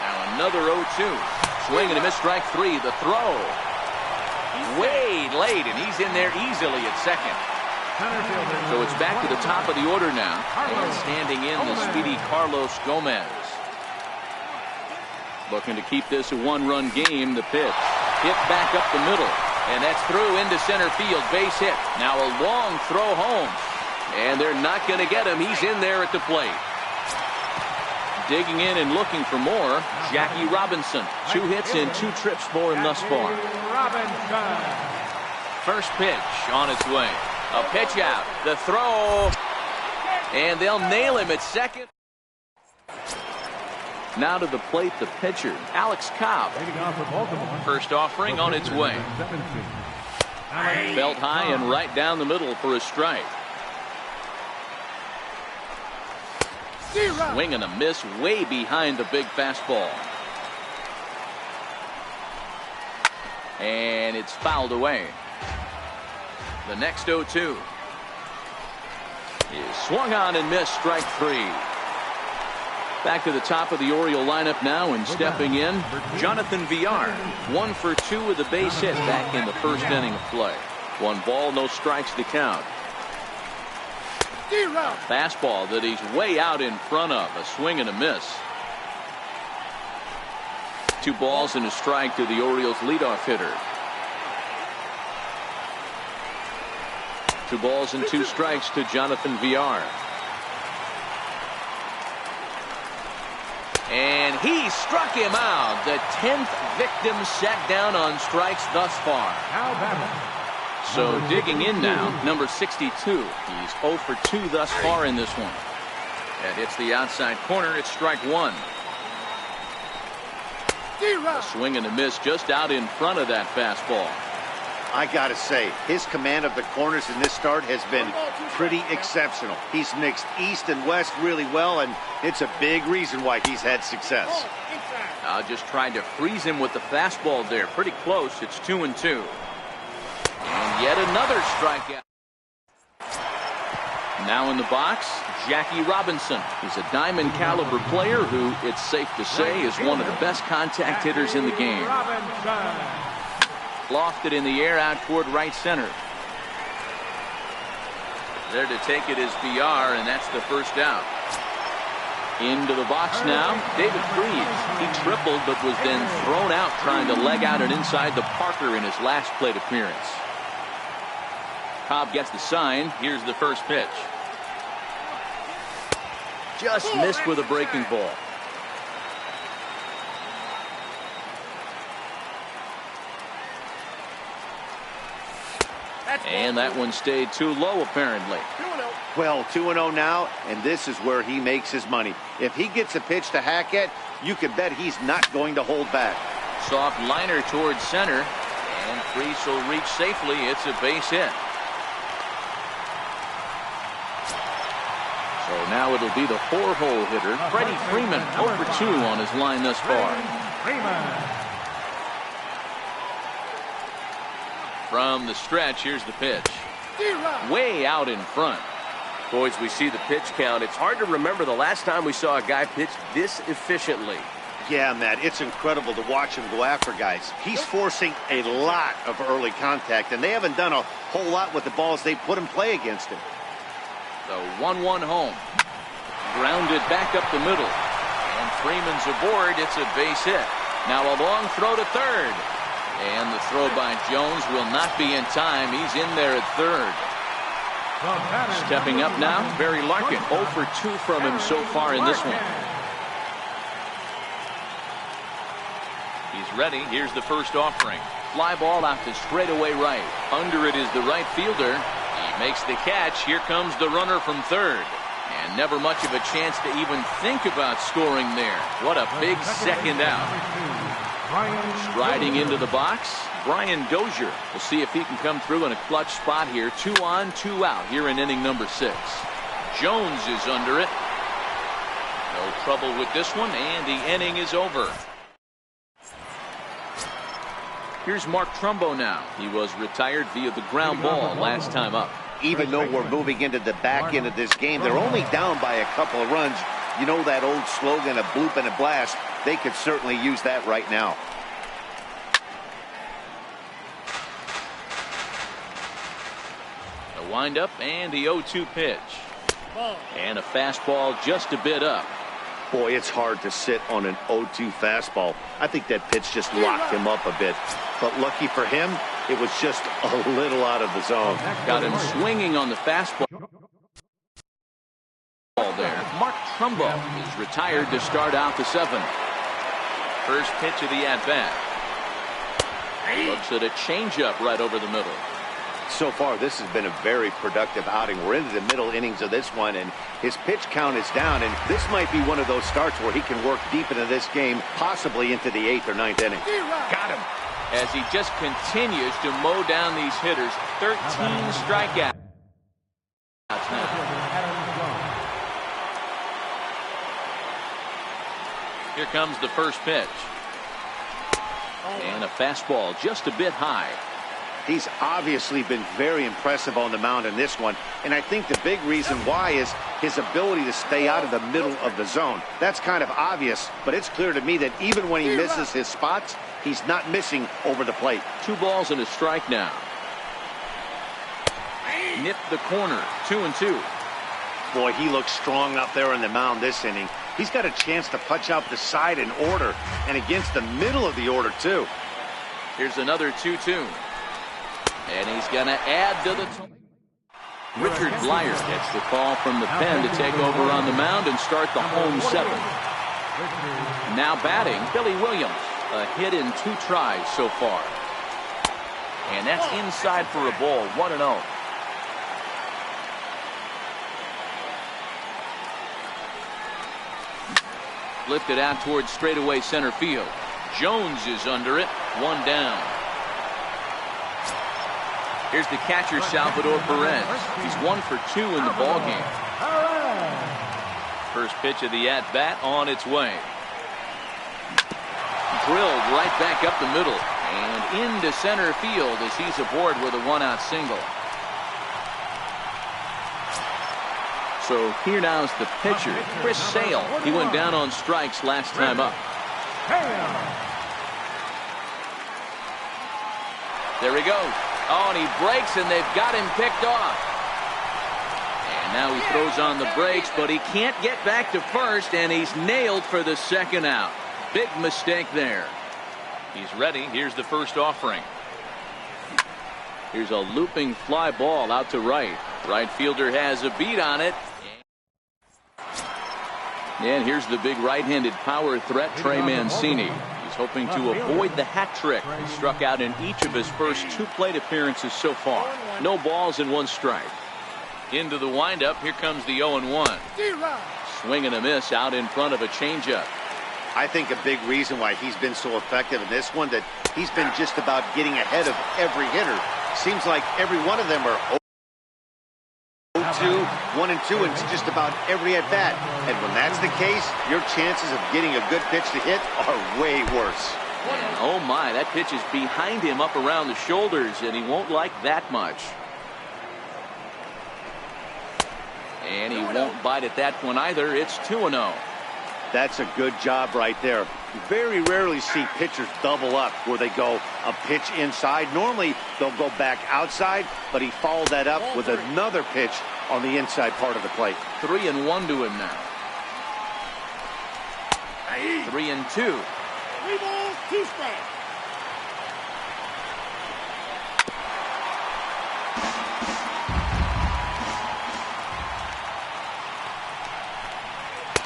Now another 0-2. Swing and a miss, strike three. The throw. Way late, and he's in there easily at second. So it's back to the top of the order now. And standing in the speedy Carlos Gomez. Looking to keep this a one-run game. The pitch. Hit back up the middle. And that's through into center field. Base hit. Now a long throw home. And they're not going to get him. He's in there at the plate. Digging in and looking for more, Jackie Robinson. 2 hits and 2 trips for him thus far. First pitch on its way. A pitch out. The throw. And they'll nail him at second. Now to the plate, the pitcher, Alex Cobb. First offering on its way. Belt high and right down the middle for a strike. Swing and a miss way behind the big fastball. And it's fouled away. The next 0-2 is swung on and missed, strike three. Back to the top of the Oriole lineup now, and stepping in, Jonathan Villar. 1 for 2 with a base hit back in the first inning of play. 1 ball, no strikes to count. Fastball that he's way out in front of. A swing and a miss. 2 balls and a strike to the Orioles leadoff hitter. 2 balls and 2 strikes to Jonathan Villar. And he struck him out. The 10th victim set down on strikes thus far. So digging in now, number 62. He's 0 for 2 thus far in this one. That hits the outside corner. It's strike 1. A swing and a miss just out in front of that fastball. I gotta say, his command of the corners in this start has been pretty exceptional. He's mixed east and west really well, and it's a big reason why he's had success. Just trying to freeze him with the fastball there. Pretty close. It's 2-2. And yet another strikeout. Now in the box, Jackie Robinson. He's a diamond caliber player who, it's safe to say, is one of the best contact hitters in the game. Lofted in the air out toward right center. There to take it is Villar, and that's the first out. Into the box now, David Freese. He tripled but was then thrown out trying to leg out and inside the Parker in his last plate appearance. Cobb gets the sign. Here's the first pitch. Just missed with a breaking ball. And that one stayed too low, apparently. Well, 2-0 now, and this is where he makes his money. If he gets a pitch to hack at, you can bet he's not going to hold back. Soft liner towards center, and Freese will reach safely. It's a base hit. So now it'll be the 4-hole hitter, Freddie Freeman, 0 for 2 on his line thus far. From the stretch, here's the pitch. Way out in front. Boys, we see the pitch count. It's hard to remember the last time we saw a guy pitch this efficiently. Yeah, Matt, it's incredible to watch him go after guys. He's forcing a lot of early contact, and they haven't done a whole lot with the balls they put in play against him. The 1-1 home. Grounded back up the middle. And Freeman's aboard. It's a base hit. Now a long throw to third. And the throw by Jones will not be in time. He's in there at third. Stepping up now, Barry Larkin. 0 for 2 from him so far in this one. He's ready. Here's the first offering. Fly ball out to straightaway right. Under it is the right fielder. He makes the catch. Here comes the runner from third. And never much of a chance to even think about scoring there. What a big second out. Striding into the box, Brian Dozier. We'll see if he can come through in a clutch spot here. 2 on, 2 out here in inning number 6. Jones is under it. No trouble with this one, and the inning is over. Here's Mark Trumbo now. He was retired via the ground ball last time up. Even though we're moving into the back end of this game, they're only down by a couple of runs. You know that old slogan, a bloop and a blast. They could certainly use that right now. The windup and the 0-2 pitch. And a fastball just a bit up. Boy, it's hard to sit on an 0-2 fastball. I think that pitch just locked him up a bit. But lucky for him, it was just a little out of the zone. Got him swinging on the fastball there. Mark Trumbo is retired to start out the 7th. First pitch of the at-bat. Looks at a changeup right over the middle. So far, this has been a very productive outing. We're into the middle innings of this one, and his pitch count is down, and this might be one of those starts where he can work deep into this game, possibly into the 8th or 9th inning. Got him. As he just continues to mow down these hitters. 13 strikeouts now. Here comes the first pitch. And a fastball just a bit high. He's obviously been very impressive on the mound in this one, and I think the big reason why is his ability to stay out of the middle of the zone. That's kind of obvious, but it's clear to me that even when he misses his spots, he's not missing over the plate. 2 balls and a strike now. Nipped the corner. 2-2. Boy, he looks strong up there on the mound this inning. He's got a chance to punch out the side in order, and against the middle of the order, too. Here's another 2-2. And he's going to add to the Richard Blyer gets the call from the pen to take over on the mound and start the home 7th. Now batting, Billy Williams. A hit in 2 tries so far. And that's inside for a ball. 1-0. Lifted out towards straightaway center field. Jones is under it. 1 down. Here's the catcher, Salvador Perez. He's 1 for 2 in the ballgame. First pitch of the at-bat on its way. Drilled right back up the middle and into center field as he's aboard with a 1-out single. So here now is the pitcher, Chris Sale. He went down on strikes last time up. There he goes. Oh, and he breaks, and they've got him picked off. And now he throws on the brakes, but he can't get back to first, and he's nailed for the 2nd out. Big mistake there. He's ready. Here's the first offering. Here's a looping fly ball out to right. Right fielder has a beat on it. And here's the big right-handed power threat, Trey Mancini. He's hoping to avoid the hat trick. He struck out in each of his first 2 plate appearances so far. No balls and 1 strike. Into the windup. Here comes the 0-1. Swing and a miss out in front of a changeup. I think a big reason why he's been so effective in this one, that he's been just about getting ahead of every hitter. Seems like every one of them are 0-2, 1-2, and just about every at bat. And when that's the case, your chances of getting a good pitch to hit are way worse. And oh my, that pitch is behind him up around the shoulders, and he won't like that much. And he won't bite at that one either. It's 2-0. That's a good job right there. You very rarely see pitchers double up where they go a pitch inside. Normally they'll go back outside, but he followed that up with another pitch on the inside part of the plate. 3-1 to him now. 3-2. 3 balls, 2 strikes.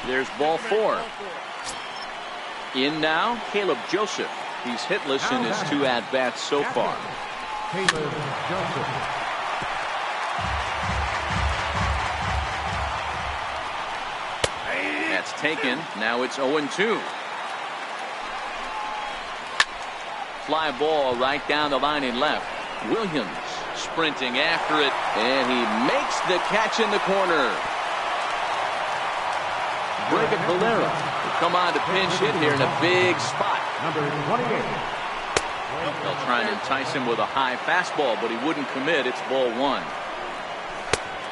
There's ball 4. In now, Caleb Joseph. He's hitless in his 2 at-bats so far. Caleb Joseph. That's taken. Now it's 0-2. fly ball right down the line and left. Williams sprinting after it, and he makes the catch in the corner. Brega Valera will come on to pinch hit here in a big spot. Number 28. They'll try and entice him with a high fastball, but he wouldn't commit. It's ball one.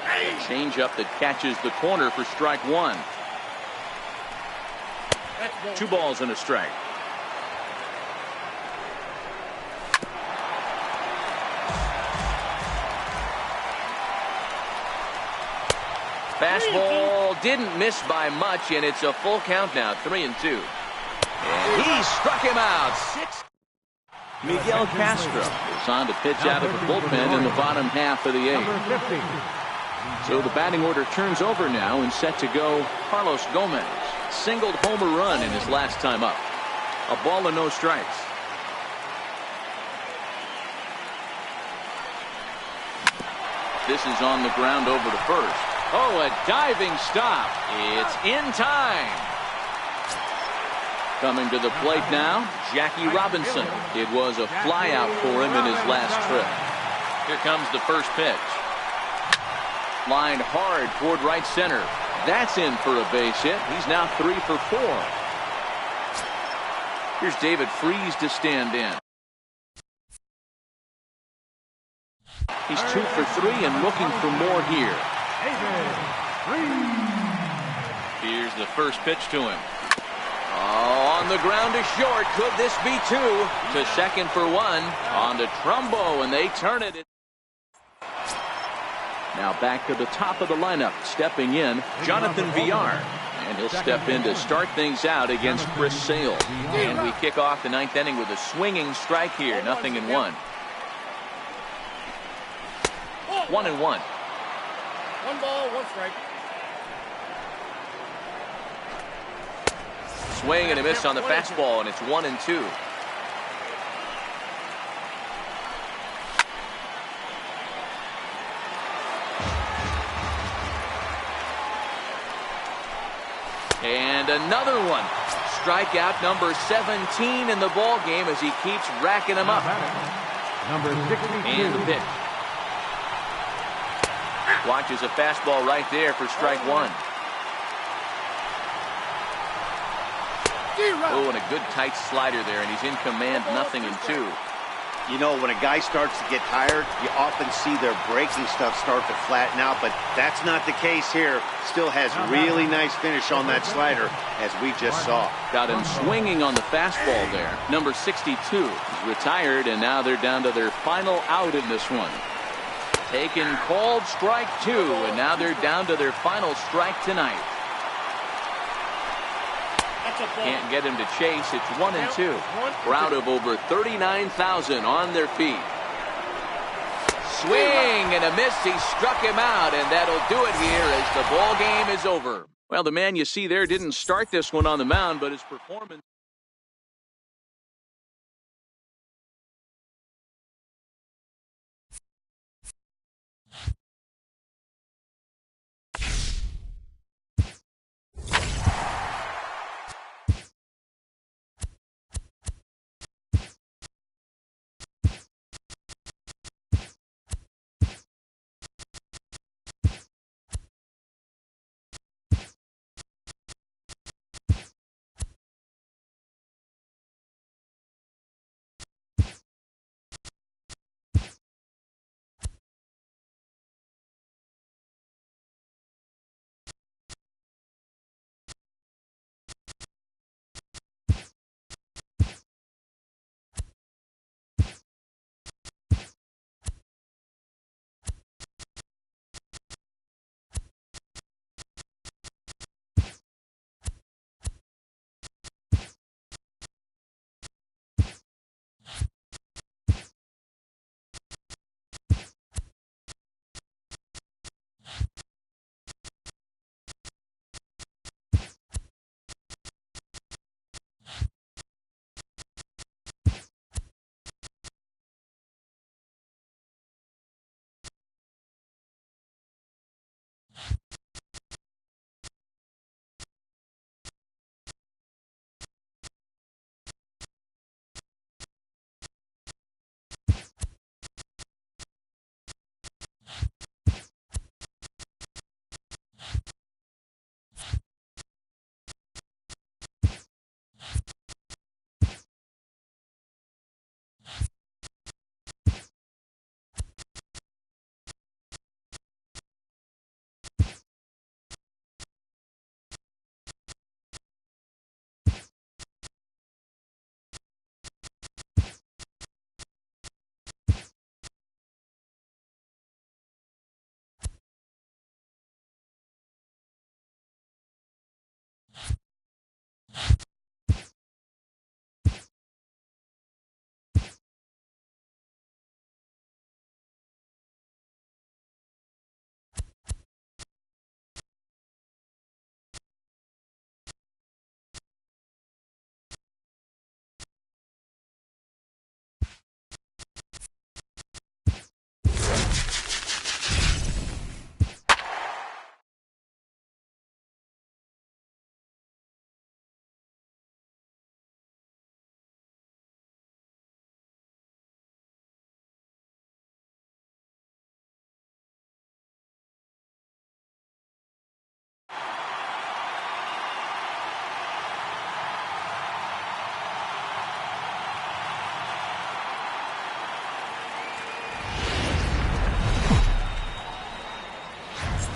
A changeup that catches the corner for strike one. 2 balls and a strike. Fastball didn't miss by much, and it's a full count now, 3-2. And he struck him out. 6. Miguel Castro is on to pitch out of the bullpen in the bottom half of the 8th. Number 50. So the batting order turns over now and set to go Carlos Gomez. Singled homer run in his last time up. A ball and no strikes. This is on the ground over to first. Oh, a diving stop. It's in time. Coming to the plate now, Jackie Robinson. It was a flyout for him in his last trip. Here comes the first pitch. Lined hard toward right center. That's in for a base hit. He's now 3 for 4. Here's David Freese to stand in. He's 2 for 3 and looking for more here. Here's the first pitch to him. Oh, on the ground to short. Could this be 2? To second for 1. On to Trumbo, and they turn it. Now back to the top of the lineup. Stepping in, Jonathan Villar. And he'll step in to start things out against Chris Sale. And we kick off the 9th inning with a swinging strike here. 0-1. 1-1. 1 ball, 1 strike. Swing and a miss on the fastball, and it's 1-2. And another one. Strikeout number 17 in the ball game as he keeps racking them up. Number 62. And the pitch. Watches a fastball right there for strike 1. Oh, and a good tight slider there, and he's in command. 0-2. You know, when a guy starts to get tired, you often see their breaking stuff start to flatten out, but that's not the case here. Still has really nice finish on that slider, as we just saw. Got him swinging on the fastball there. Number 62 is retired, and now they're down to their final out in this one. Taken, called strike 2, and now they're down to their final strike tonight. Can't get him to chase. It's 1-2. Crowd of over 39,000 on their feet. Swing and a miss. He struck him out, and that'll do it here as the ball game is over. Well, the man you see there didn't start this one on the mound, but his performance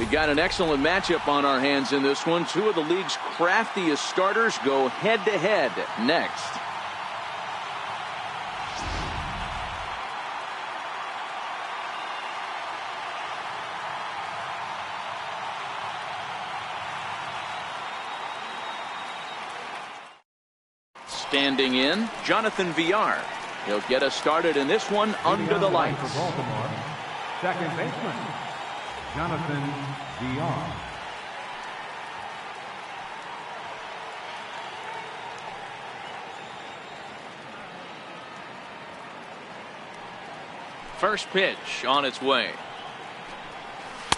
We got an excellent matchup on our hands in this one. Two of the league's craftiest starters go head-to-head next. Standing in, Jonathan VR. He'll get us started in this one under the lights. For Baltimore, second baseman, Jonathan VR. First pitch on its way.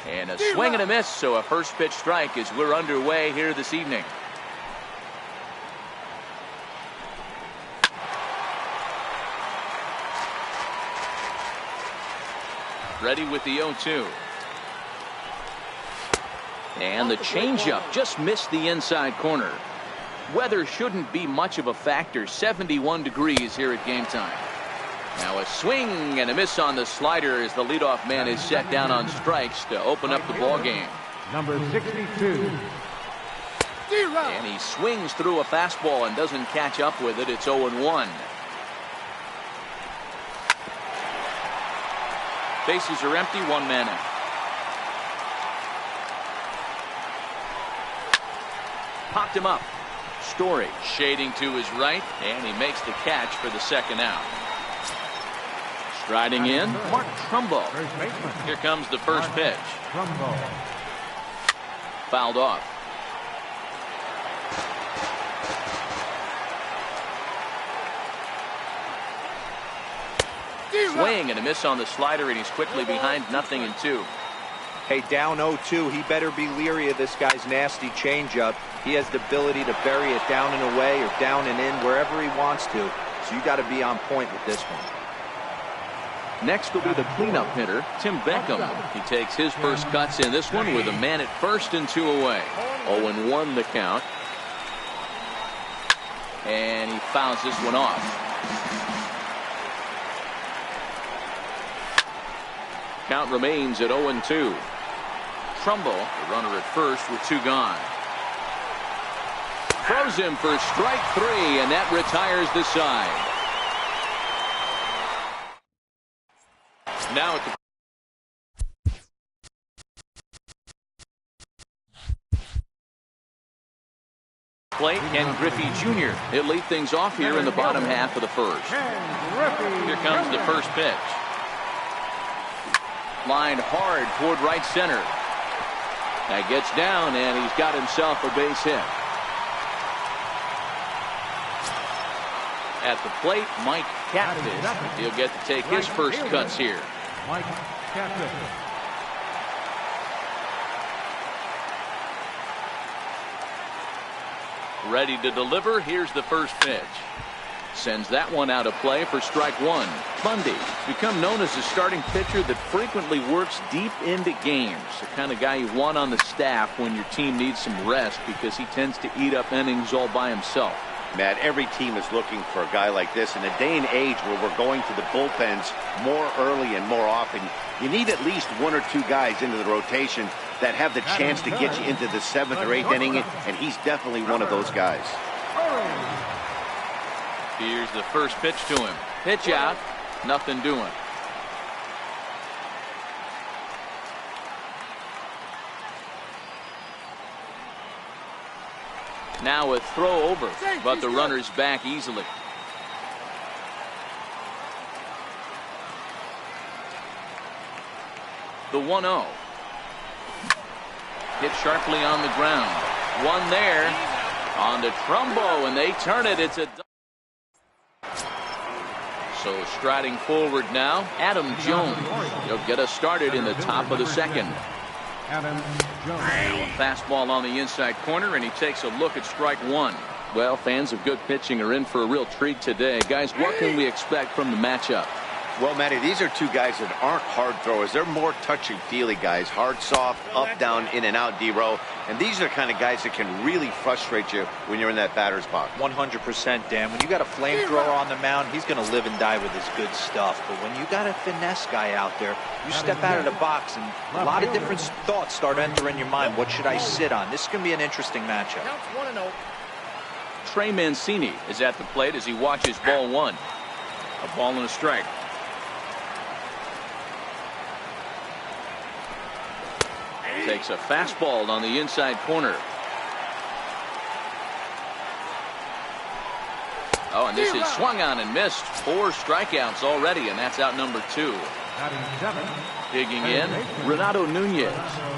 And a swing and a miss, so a first pitch strike as we're underway here this evening. Ready with the 0-2. And the changeup just missed the inside corner. Weather shouldn't be much of a factor. 71 degrees here at game time. Now a swing and a miss on the slider as the leadoff man is set down on strikes to open up the ball game. Number 62. And he swings through a fastball and doesn't catch up with it. It's 0-1. Bases are empty, one man out. Popped him up. Story shading to his right, and he makes the catch for the second out. Striding in, Mort T.V. Here comes the first pitch. Fouled off. Swing and a miss on the slider, and he's quickly behind 0-2. Hey, down 0-2, he better be leery of this guy's nasty changeup. He has the ability to bury it down and away or down and in wherever he wants to. So you got to be on point with this one. Next will be the cleanup hitter, Tim Beckham. He takes his first cuts in this one with a man at first and 2 away. 0-1 the count. And he fouls this one off. Count remains at 0-2. Trumbull, the runner at first with 2 gone. Throws him for strike 3, and that retires the side. Now at the plate, Ken Griffey Jr. He'll lead things off here in the bottom half of the first. Here comes the first pitch. Lined hard toward right center. That gets down, and he's got himself a base hit. At the plate, Mike Catfish. He'll get to take his first cuts here. Mike Catfish. Ready to deliver. Here's the first pitch. Sends that one out of play for strike 1. Bundy, become known as a starting pitcher that frequently works deep into games. The kind of guy you want on the staff when your team needs some rest because he tends to eat up innings all by himself. Matt, every team is looking for a guy like this. In a day and age where we're going to the bullpens more early and more often, you need at least 1 or 2 guys into the rotation that have the chance to get you into the 7th or 8th inning, and he's definitely one of those guys. Here's the first pitch to him. Pitch out, nothing doing. Now a throw over, but the runner's back easily. The 1-0. Hit sharply on the ground. One there on to Trumbo, and they turn it. It's a... So striding forward now, Adam Jones. He'll get us started in the top of the second. Adam Jones. Fastball on the inside corner, and he takes a look at strike 1. Well, fans of good pitching are in for a real treat today. Guys, what can we expect from the matchup? Well, Matty, these are two guys that aren't hard throwers. They're more touchy-feely guys. Hard, soft, up, down, in and out, D-row. And these are the kind of guys that can really frustrate you when you're in that batter's box. 100%, Dan. When you got a flamethrower on the mound, he's going to live and die with his good stuff. But when you got a finesse guy out there, you step out of the box and a lot of different thoughts start entering your mind. What should I sit on? This is going to be an interesting matchup. Counts 1-0. Trey Mancini is at the plate as he watches ball one. A ball and a strike. Takes a fastball on the inside corner. Oh, and this is swung on and missed. 4 strikeouts already, and that's out number 2. Digging in, Renato Nunez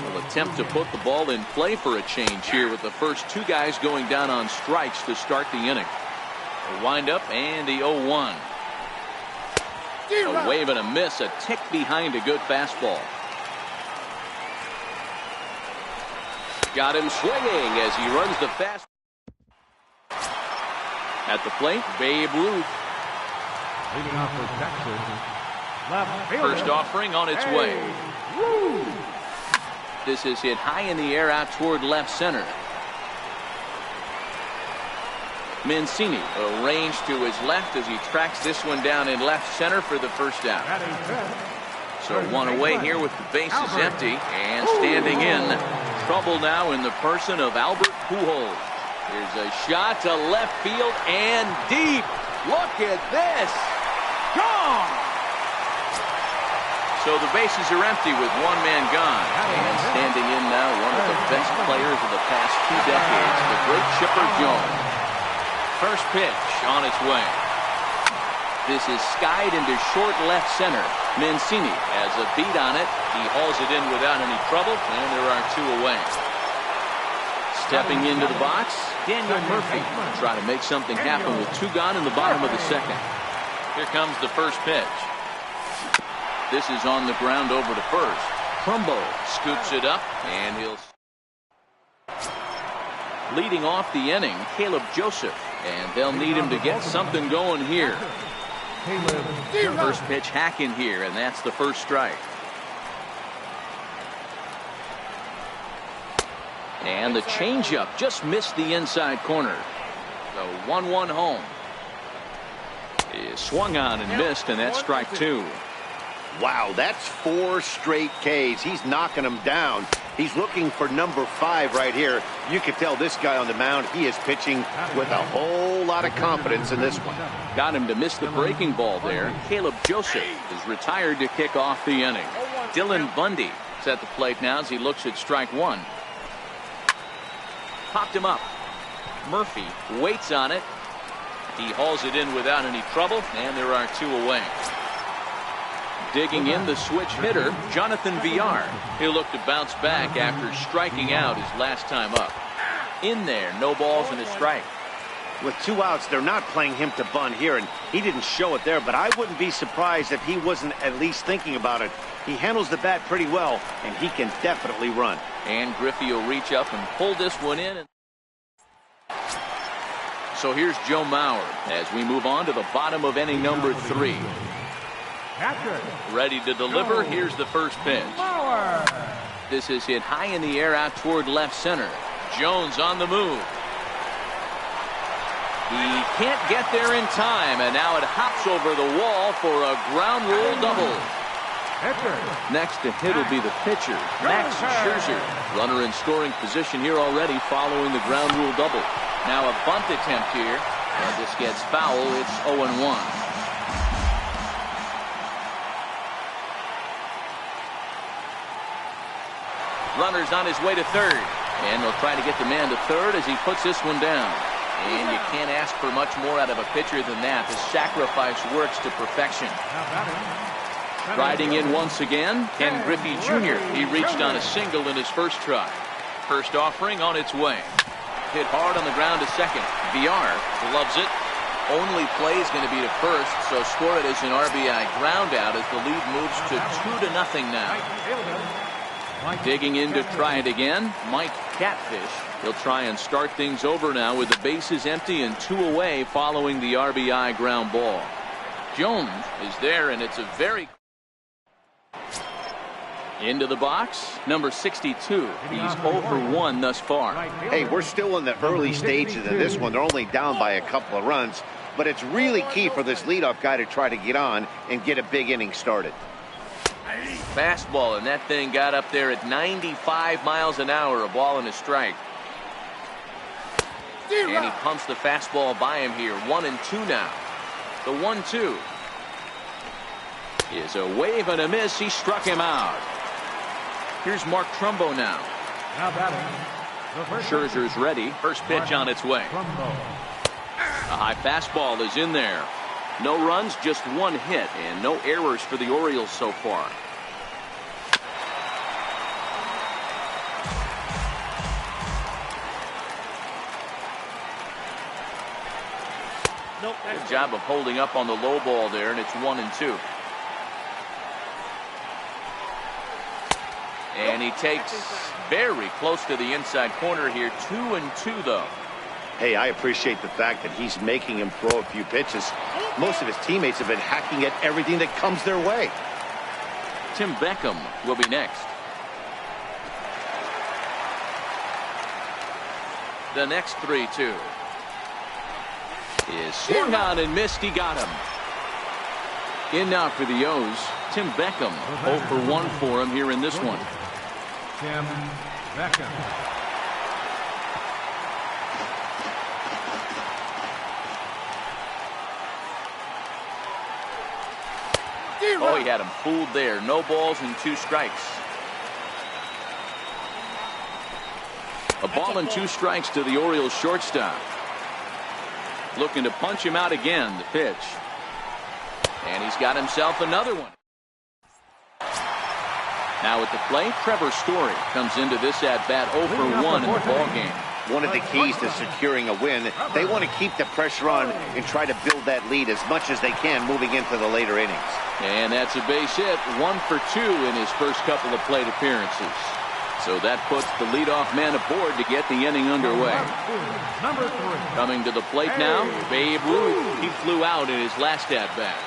will attempt to put the ball in play for a change here with the first 2 guys going down on strikes to start the inning. A windup and the 0-1. A wave and a miss, a tick behind a good fastball. Got him swinging as he runs the fast. At the plate, Babe Ruth. Leading off for Texas, left fielder. First offering on its way. This is hit high in the air out toward left center. Mancini arranged to his left as he tracks this one down in left center for the first out. So 1 away here with the bases empty and standing in. Trouble now in the person of Albert Pujols. Here's a shot to left field and deep. Look at this. Gone. So the bases are empty with 1 man gone. And standing in now, one of the best players of the past 2 decades, the great Chipper Jones. First pitch on its way. This is skied into short left center. Mancini has a beat on it. He hauls it in without any trouble, and there are 2 away. Stepping into the box, Daniel Murphy. Try to make something happen with 2 gone in the bottom of the second. Here comes the first pitch. This is on the ground over to first. Trumbo scoops it up, and he'll... Leading off the inning, Caleb Joseph, and they'll need him to get something going here. First pitch hack in here, and that's the first strike. And the changeup just missed the inside corner. The 1-1 home is swung on and missed, and that's strike 2. Wow, that's 4 straight Ks. He's knocking them down. He's looking for number 5 right here. You can tell this guy on the mound, he is pitching with a whole lot of confidence in this one. Got him to miss the breaking ball there. Caleb Joseph is retired to kick off the inning. Dylan Bundy is at the plate now as he looks at strike 1. Popped him up. Murphy waits on it. He hauls it in without any trouble, and there are 2 away. Digging in, the switch hitter, Jonathan Villar. He'll look to bounce back after striking out his last time up. In there, no balls and a strike. With 2 outs, they're not playing him to bunt here, and he didn't show it there, but I wouldn't be surprised if he wasn't at least thinking about it. He handles the bat pretty well, and he can definitely run. And Griffey will reach up and pull this one in. So here's Joe Mauer as we move on to the bottom of inning number 3. Ready to deliver. Here's the first pitch. This is hit high in the air out toward left center. Jones on the move. He can't get there in time, and now it hops over the wall for a ground rule double. Next to hit will be the pitcher, Max Scherzer. Runner in scoring position here already following the ground rule double. Now a bunt attempt here, and this gets foul. It's 0-1. Runner's on his way to third, and they'll try to get the man to third as he puts this one down. And you can't ask for much more out of a pitcher than that. The sacrifice works to perfection. Riding in once again, Ken Griffey Jr. He reached on a single in his first try. First offering on its way. Hit hard on the ground to second. Villar gloves it. Only play is going to be to first, so score it as an RBI ground out as the lead moves to 2-0 now. Digging in to try it again, Mike Catfish. He'll try and start things over now with the bases empty and 2 away following the RBI ground ball. Jones is there, and it's a very into the box. Number 62. He's 0 for 1 thus far. Hey, we're still in the early stages of this one. They're only down by a couple of runs, but it's really key for this leadoff guy to try to get on and get a big inning started. Fastball, and that thing got up there at 95 miles an hour, a ball and a strike. And he pumps the fastball by him here. 1-2 now. The 1-2 is a wave and a miss. He struck him out. Here's Mark Trumbo now. Scherzer's ready. First pitch on its way. A high fastball is in there. No runs, just 1 hit, and no errors for the Orioles so far. Good job of holding up on the low ball there, and it's 1-2. And he takes very close to the inside corner here. 2-2 though. Hey, I appreciate the fact that he's making him throw a few pitches. Most of his teammates have been hacking at everything that comes their way. Tim Beckham will be next. The next 3-2 is swung on and missed. He got him. In now for the O's, Tim Beckham. 0 for 1 for him here in this one. Tim Beckham. Oh, he had him fooled there. No balls and 2 strikes. A ball and 2 strikes to the Orioles shortstop. Looking to punch him out again. The pitch. And he's got himself another one. Now at the plate, Trevor Story comes into this at-bat 0 for 1 in the ballgame. One of the keys to securing a win, they want to keep the pressure on and try to build that lead as much as they can moving into the later innings. And that's a base hit. 1 for 2 in his first couple of plate appearances. So that puts the leadoff man aboard to get the inning underway. Number 3. Coming to the plate now, Babe Ruth. He flew out in his last at-bat.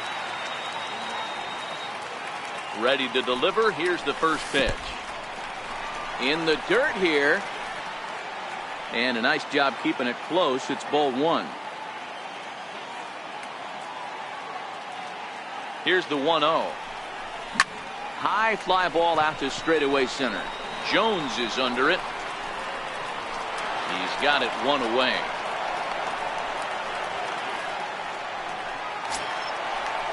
Ready to deliver. Here's the first pitch. In the dirt here. And a nice job keeping it close. It's ball 1. Here's the 1-0. High fly ball out to straightaway center. Jones is under it. He's got it 1 away.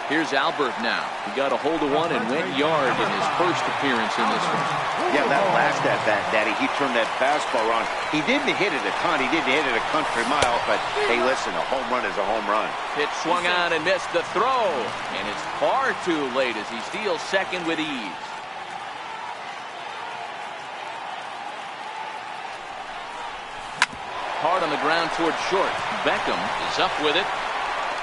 Here's Albert now. He got a hold of one and went yard in his first appearance in this one. Yeah, that last at-bat, Daddy, he turned that fastball around. He didn't hit it a ton. He didn't hit it a country mile, but hey, listen, a home run is a home run. Pitch swung on and missed the throw, and it's far too late as he steals second with ease. Hard on the ground toward short. Beckham is up with it.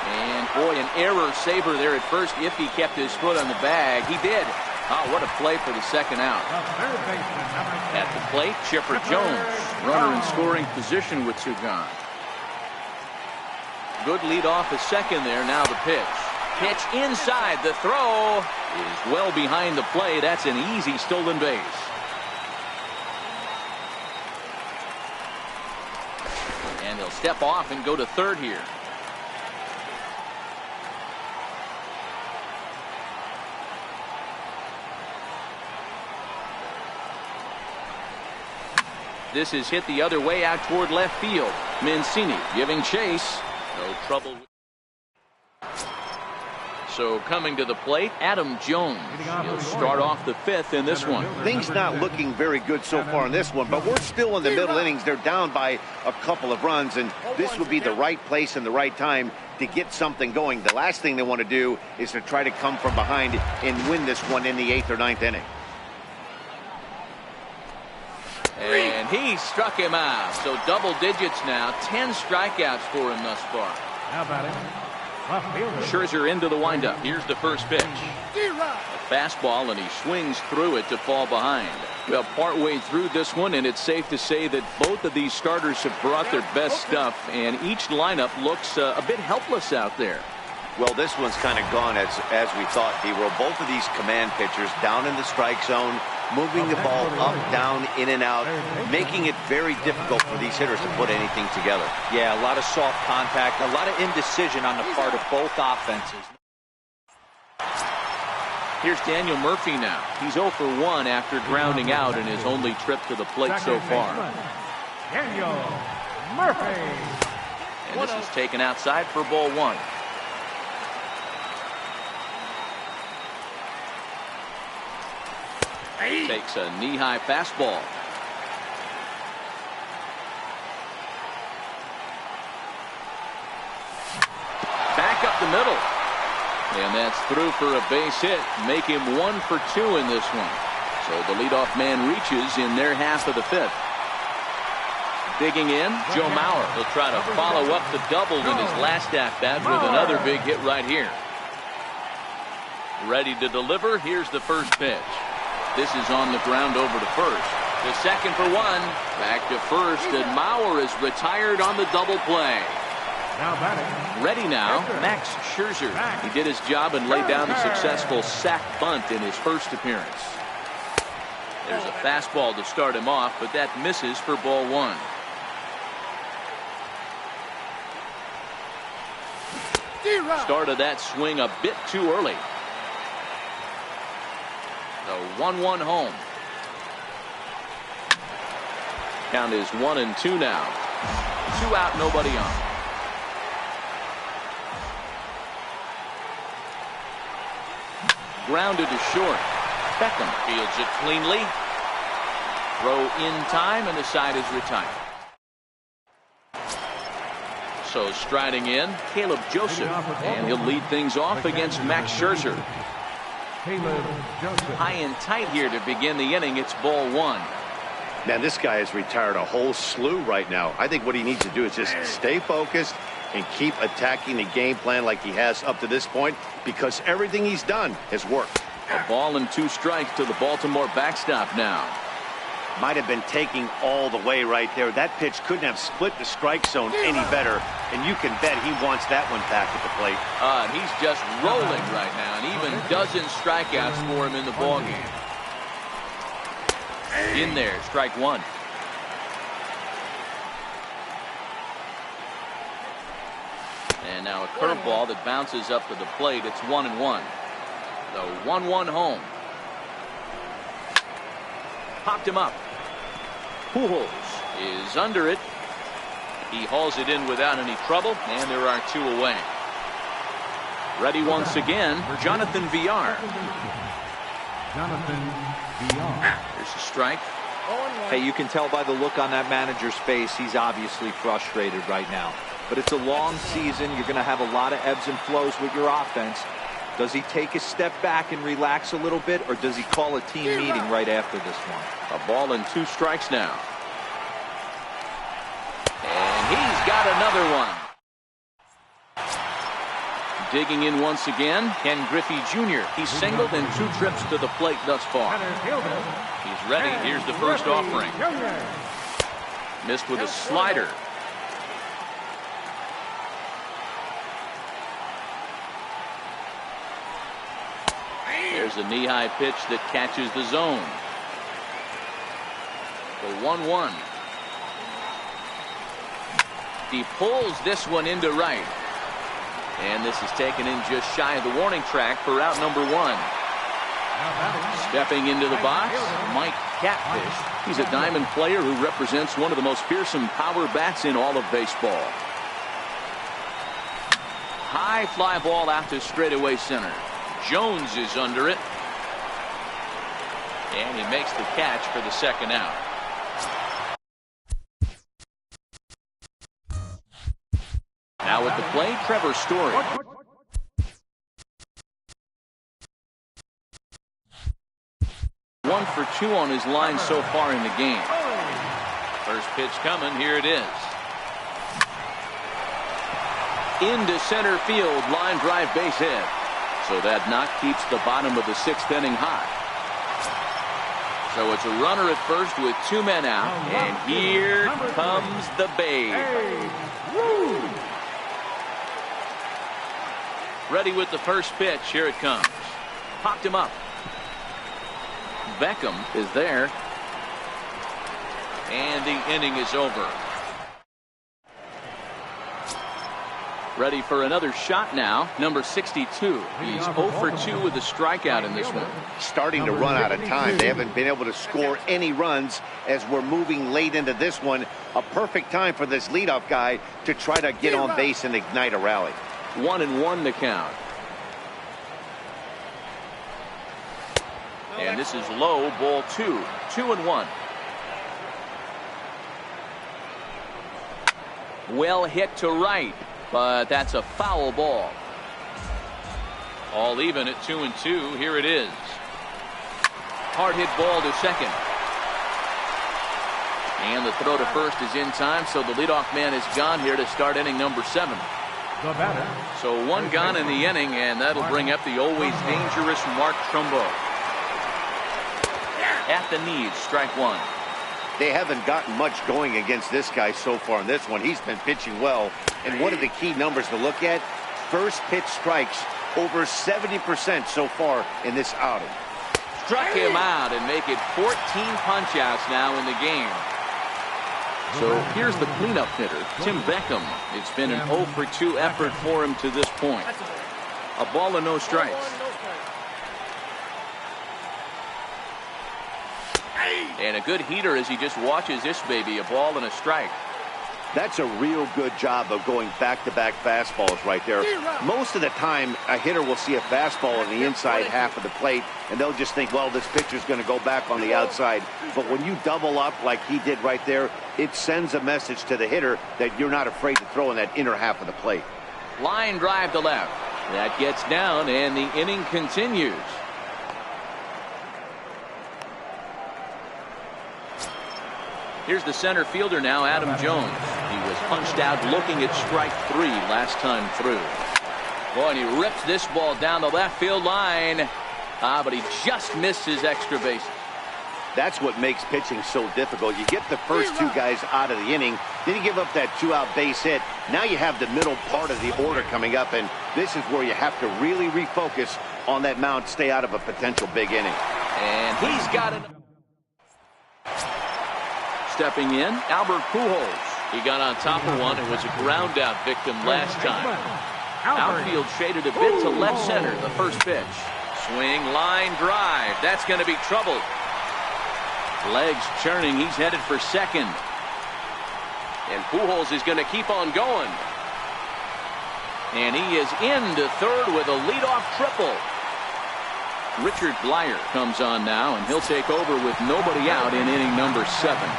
And boy, an error saver there at first if he kept his foot on the bag. He did. Oh, what a play for the second out. At the plate, Chipper Jones. Runner in scoring position with 2 gone. Good lead off a second there. Now the pitch. Pitch inside. The throw is well behind the play. That's an easy stolen base. And they'll step off and go to third here. This is hit the other way out toward left field. Mancini giving chase. No trouble. So coming to the plate, Adam Jones. He'll start off the 5th in this one. Things not looking very good so far in this one, but we're still in the middle innings. They're down by a couple of runs, and this would be the right place and the right time to get something going. The last thing they want to do is to try to come from behind and win this one in the 8th or 9th inning. And he struck him out. So double digits now. 10 strikeouts for him thus far. How about it? Scherzer into the windup. Here's the first pitch. A fastball, and he swings through it to fall behind. Well, partway through this one, and it's safe to say that both of these starters have brought their best stuff, and each lineup looks a bit helpless out there. Well, this one's kind of gone as we thought, D-Roll. Both of these command pitchers down in the strike zone, moving the ball up, down, in and out, making it very difficult for these hitters to put anything together. Yeah, a lot of soft contact, a lot of indecision on the part of both offenses. Here's Daniel Murphy now. He's 0 for 1 after grounding out in his only trip to the plate so far. Daniel Murphy. And this is taken outside for ball 1. Takes a knee-high fastball. Back up the middle. And that's through for a base hit. Make him 1 for 2 in this one. So the leadoff man reaches in their half of the 5th. Digging in, Joe Mauer. He'll try to follow up the double in his last at-bat with another big hit right here. Ready to deliver. Here's the first pitch. This is on the ground over to first. The second for 1. Back to first, and Mauer is retired on the double play. Now batting. Ready now, Max Scherzer. He did his job and laid down a successful sac bunt in his first appearance. There's a fastball to start him off, but that misses for ball 1. Started that swing a bit too early. The 1-1 home. Count is 1-2 now. 2 out, nobody on. Grounded to short. Beckham fields it cleanly. Throw in time, and the side is retired. So striding in, Caleb Joseph, and he'll lead things off against Max Scherzer. High and tight here to begin the inning. It's ball 1. Man, this guy has retired a whole slew right now. I think what he needs to do is just stay focused and keep attacking the game plan like he has up to this point, because everything he's done has worked. A ball and 2 strikes to the Baltimore backstop now. Might have been taking all the way right there. That pitch couldn't have split the strike zone any better, and you can bet he wants that one back at the plate. He's just rolling right now, and even dozen strikeouts for him in the ballgame. In there, strike 1. And now a curveball that bounces up to the plate. It's 1-1. The 1-1 home. Popped him up. Pujols is under it. He hauls it in without any trouble, and there are 2 away. Ready once again, Jonathan Villar. There's a strike. Hey, you can tell by the look on that manager's face, he's obviously frustrated right now. But it's a long season. You're going to have a lot of ebbs and flows with your offense. Does he take a step back and relax a little bit, or does he call a team meeting right after this one? A ball and 2 strikes now. And he's got another one. Digging in once again, Ken Griffey Jr. He's singled in 2 trips to the plate thus far. He's ready. Here's the first offering. Missed with a slider. There's a knee-high pitch that catches the zone. The 1-1. He pulls this one into right. And this is taken in just shy of the warning track for out number 1. Stepping into the box, Mike Catfish. He's a diamond player who represents one of the most fearsome power bats in all of baseball. High fly ball out to straightaway center. Jones is under it. And he makes the catch for the second out. Now at the plate, Trevor Story. One for 2 on his line so far in the game. First pitch coming. Here it is. Into center field. Line drive base hit. So that knock keeps the bottom of the 6th inning hot. So it's a runner at first with 2 men out. And here comes the Babe. Ready with the first pitch. Here it comes. Popped him up. Beckham is there. And the inning is over. Ready for another shot now. Number 62. He's 0 for 2 with a strikeout in this one. Starting to run out of time. They haven't been able to score any runs as we're moving late into this one. A perfect time for this leadoff guy to try to get on base and ignite a rally. 1-1 to count. And this is low, ball 2. 2-1. Well hit to right, but that's a foul ball. All even at 2-2. Here it is. Hard hit ball to second. And the throw to first is in time, so the leadoff man is gone here to start inning number 7. So one gone in the inning, and that'll bring up the always dangerous Mark Trumbo. At the knees, strike 1. They haven't gotten much going against this guy so far in this one. He's been pitching well. And one of the key numbers to look at, first pitch strikes over 70% so far in this outing. Struck him out and make it 14 punch-outs now in the game. So here's the cleanup hitter, Tim Beckham. It's been an 0 for 2 effort for him to this point. A ball and no strikes. And a good heater as he just watches this baby. A ball and a strike. That's a real good job of going back-to-back fastballs right there. Most of the time, a hitter will see a fastball on the inside half of the plate, and they'll just think, well, this pitcher's going to go back on the outside. But when you double up like he did right there, it sends a message to the hitter that you're not afraid to throw in that inner half of the plate. Line drive to left. That gets down, and the inning continues. Here's the center fielder now, Adam Jones. He was punched out looking at strike 3 last time through. Boy, and he rips this ball down the left field line. But he just missed his extra bases. That's what makes pitching so difficult. You get the first 2 guys out of the inning, then you give up that 2-out base hit. Now you have the middle part of the order coming up, and this is where you have to really refocus on that mound, stay out of a potential big inning. And he's got it. Stepping in, Albert Pujols. He got on top of one and was a ground out victim last time. Outfield shaded a bit to left center. The first pitch. Swing, line drive. That's going to be trouble. Legs churning. He's headed for second. And Pujols is going to keep on going. And he is into third with a leadoff triple. Richard Blyer comes on now, and he'll take over with nobody out in inning number 7.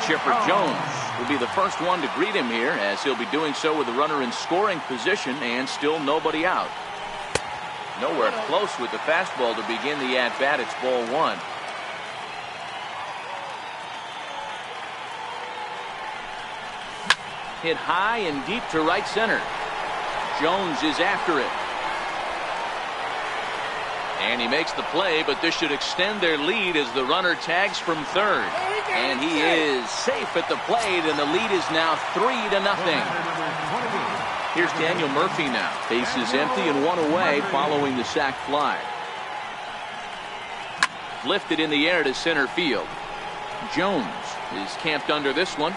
Chipper Jones will be the first one to greet him here, as he'll be doing so with the runner in scoring position and still nobody out. Nowhere close with the fastball to begin the at-bat. It's ball 1. Hit high and deep to right center. Jones is after it. And he makes the play, but this should extend their lead as the runner tags from third. And he is safe at the plate, and the lead is now 3-0. Here's Daniel Murphy now. Base is empty and 1 away following the sac fly. Lifted in the air to center field. Jones is camped under this one.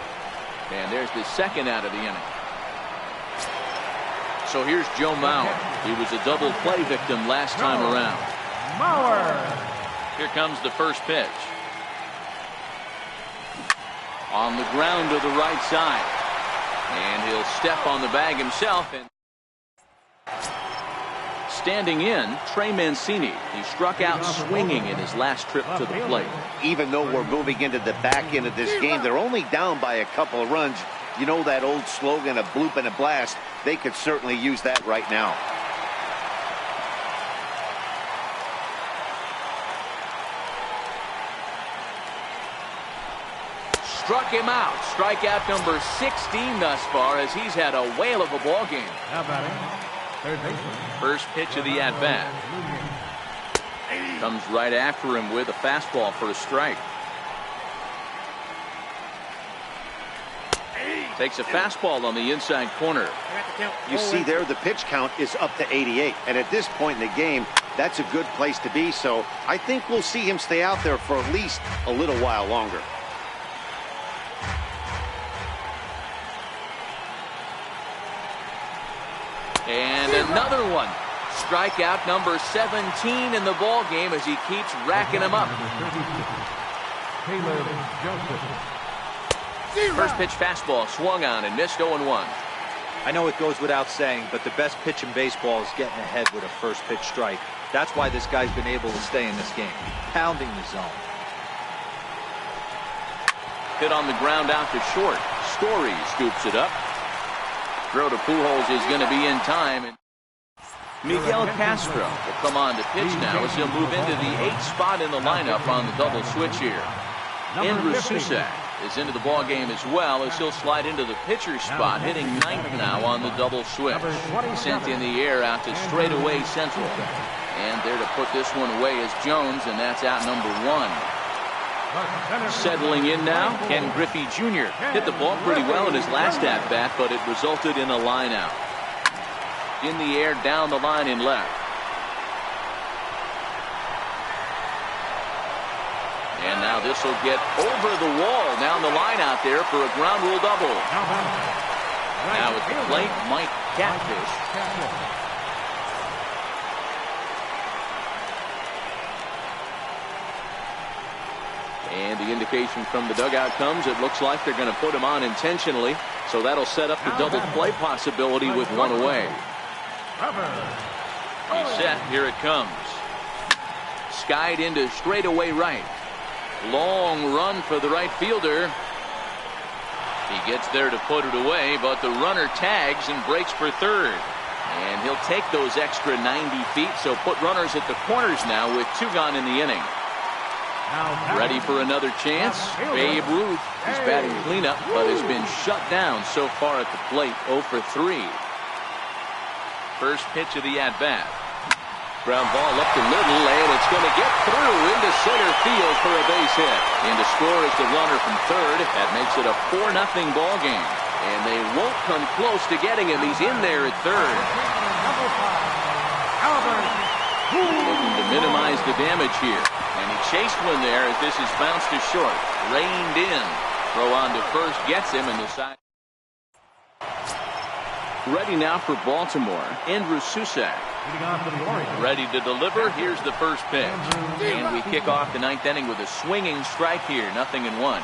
And there's the second out of the inning. So here's Joe Mauer. He was a double play victim last time around. Here comes the first pitch. On the ground to the right side. And he'll step on the bag himself. And standing in, Trey Mancini. He struck out swinging in his last trip to the plate. Even though we're moving into the back end of this game, they're only down by a couple of runs. You know that old slogan, a bloop and a blast. They could certainly use that right now. Struck him out. Strikeout number 16 thus far, as he's had a whale of a ball game. First pitch of the at-bat. Comes right after him with a fastball for a strike. Takes a fastball on the inside corner. You see there, the pitch count is up to 88. And at this point in the game, that's a good place to be. So I think we'll see him stay out there for at least a little while longer. And another one. Strikeout number 17 in the ball game as he keeps racking them up. First pitch fastball swung on and missed 0-1. I know it goes without saying, but the best pitch in baseball is getting ahead with a first pitch strike. That's why this guy's been able to stay in this game, pounding the zone. Hit on the ground out to short. Story scoops it up. Throw to Pujols is going to be in time. Miguel Castro will come on to pitch now as he'll move into the 8th spot in the lineup on the double switch here. Andrew Susak is into the ball game as well as he'll slide into the pitcher's spot, hitting 9th now on the double switch. Sent in the air out to straightaway central. And there to put this one away is Jones, and that's out number 1. Settling in now, Ken Griffey Jr. hit the ball pretty well in his last at-bat, but it resulted in a line out. In the air, down the line in left. And now this will get over the wall down the line out there for a ground rule double. Now at the plate, Mike Catfish. And the indication from the dugout comes, it looks like they're going to put him on intentionally. So that'll set up the double play possibility with one away. He's set. Here it comes. Skied into straightaway right. Long run for the right fielder. He gets there to put it away, but the runner tags and breaks for third. And he'll take those extra 90 feet, so put runners at the corners now with 2 gone in the inning. Ready for another chance. Babe Ruth is batting cleanup, but has been shut down so far at the plate. 0 for 3. First pitch of the at-bat. Ground ball up the middle, and it's going to get through into center field for a base hit. And to score is the runner from third. That makes it a 4-0 ball game. And they won't come close to getting him. He's in there at third. Looking to minimize the damage here. And he chased one there as this is bounced to short. Reined in. Throw on to first gets him in the side. Ready now for Baltimore. Andrew Susak. Ready to deliver. Here's the first pitch. And we kick off the 9th inning with a swinging strike here. 0-1.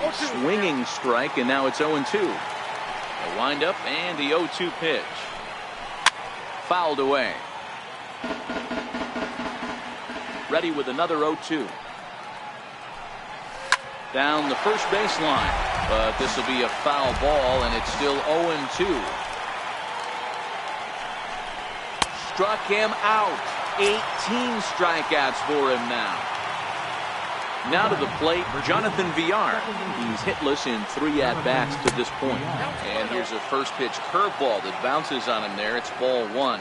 A swinging strike, and now it's 0-2. A windup and the 0-2 pitch. Fouled away. Ready with another 0-2. Down the first baseline. But this will be a foul ball, and it's still 0-2. Struck him out. 18 strikeouts for him now. Now to the plate, Jonathan Villar. He's hitless in 3 at-bats to this point. And here's a first pitch curveball that bounces on him there. It's ball 1.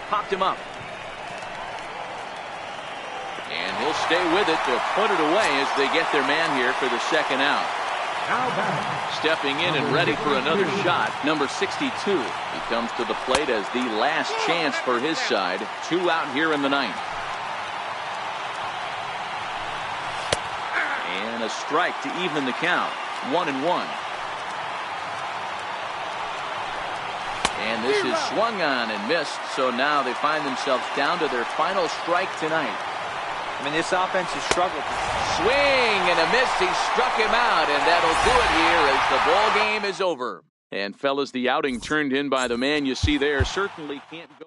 Popped him up. And he'll stay with it to put it away as they get their man here for the second out. Stepping in and ready for another shot, number 62. He comes to the plate as the last chance for his side. 2 out here in the 9th. And a strike to even the count. 1-1. And this is swung on and missed. So now they find themselves down to their final strike tonight. I mean, this offense has struggled. Swing and a miss. He struck him out, and that'll do it here as the ball game is over. And fellas, the outing turned in by the man you see there certainly can't go.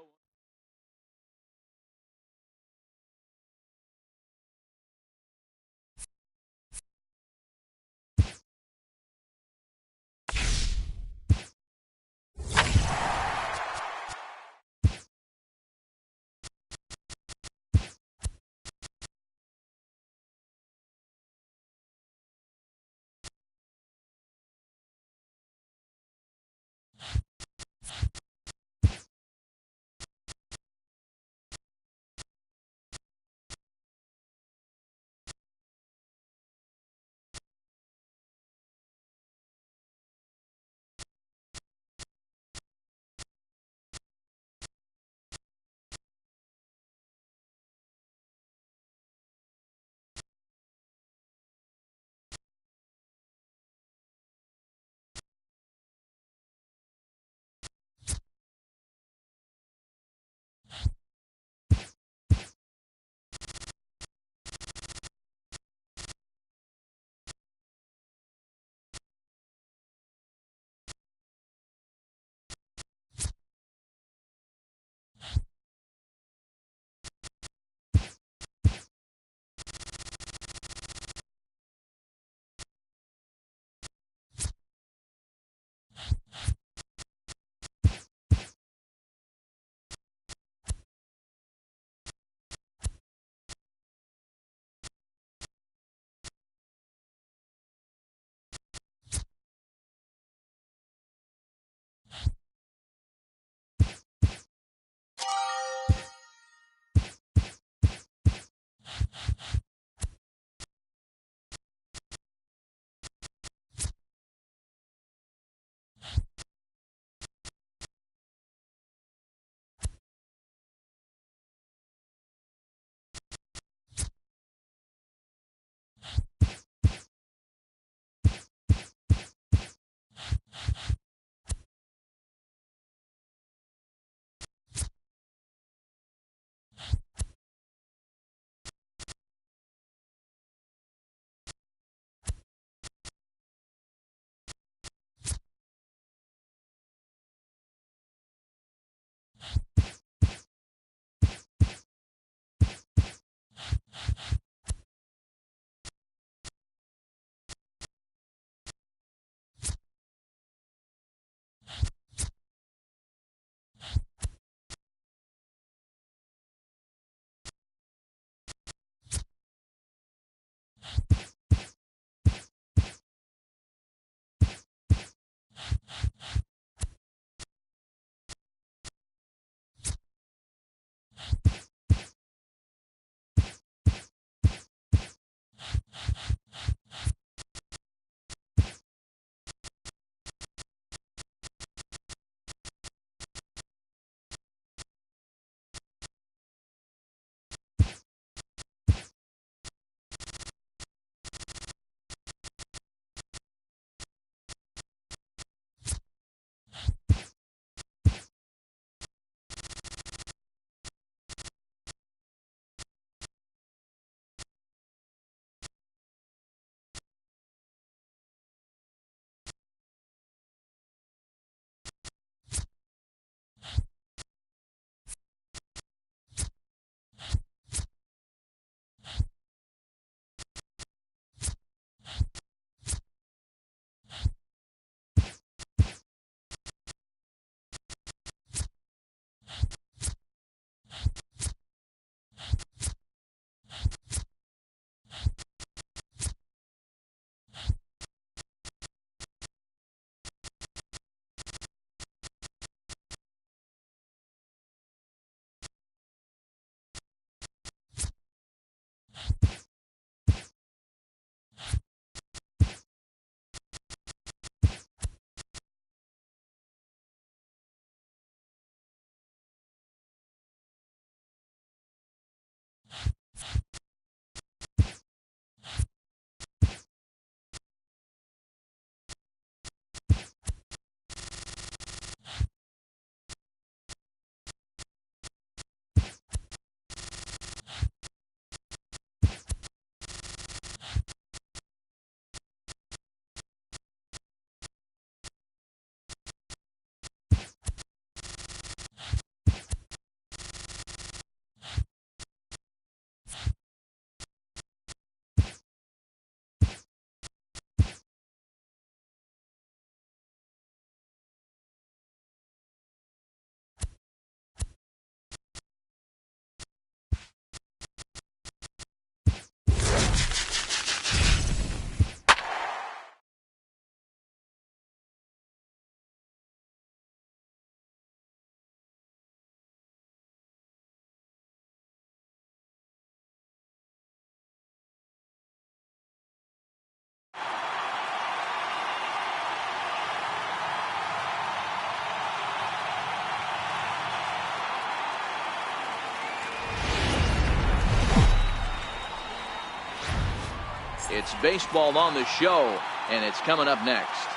It's baseball on the show, and it's coming up next.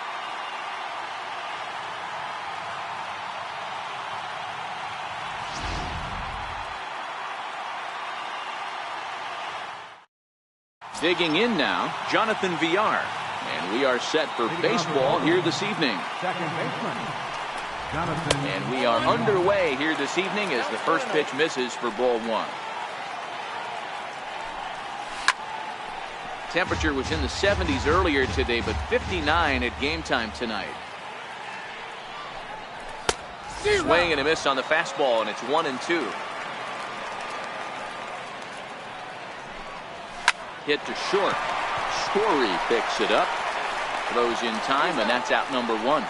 Digging in now, Jonathan Villar. And we are set for baseball here this evening. Second baseman, Jonathan. And we are underway here this evening as the first pitch misses for ball one. Temperature was in the 70s earlier today, but 59 at game time tonight. Swing and a miss on the fastball, and it's 1-2. Hit to short. Story picks it up. Throws in time, and that's out number one.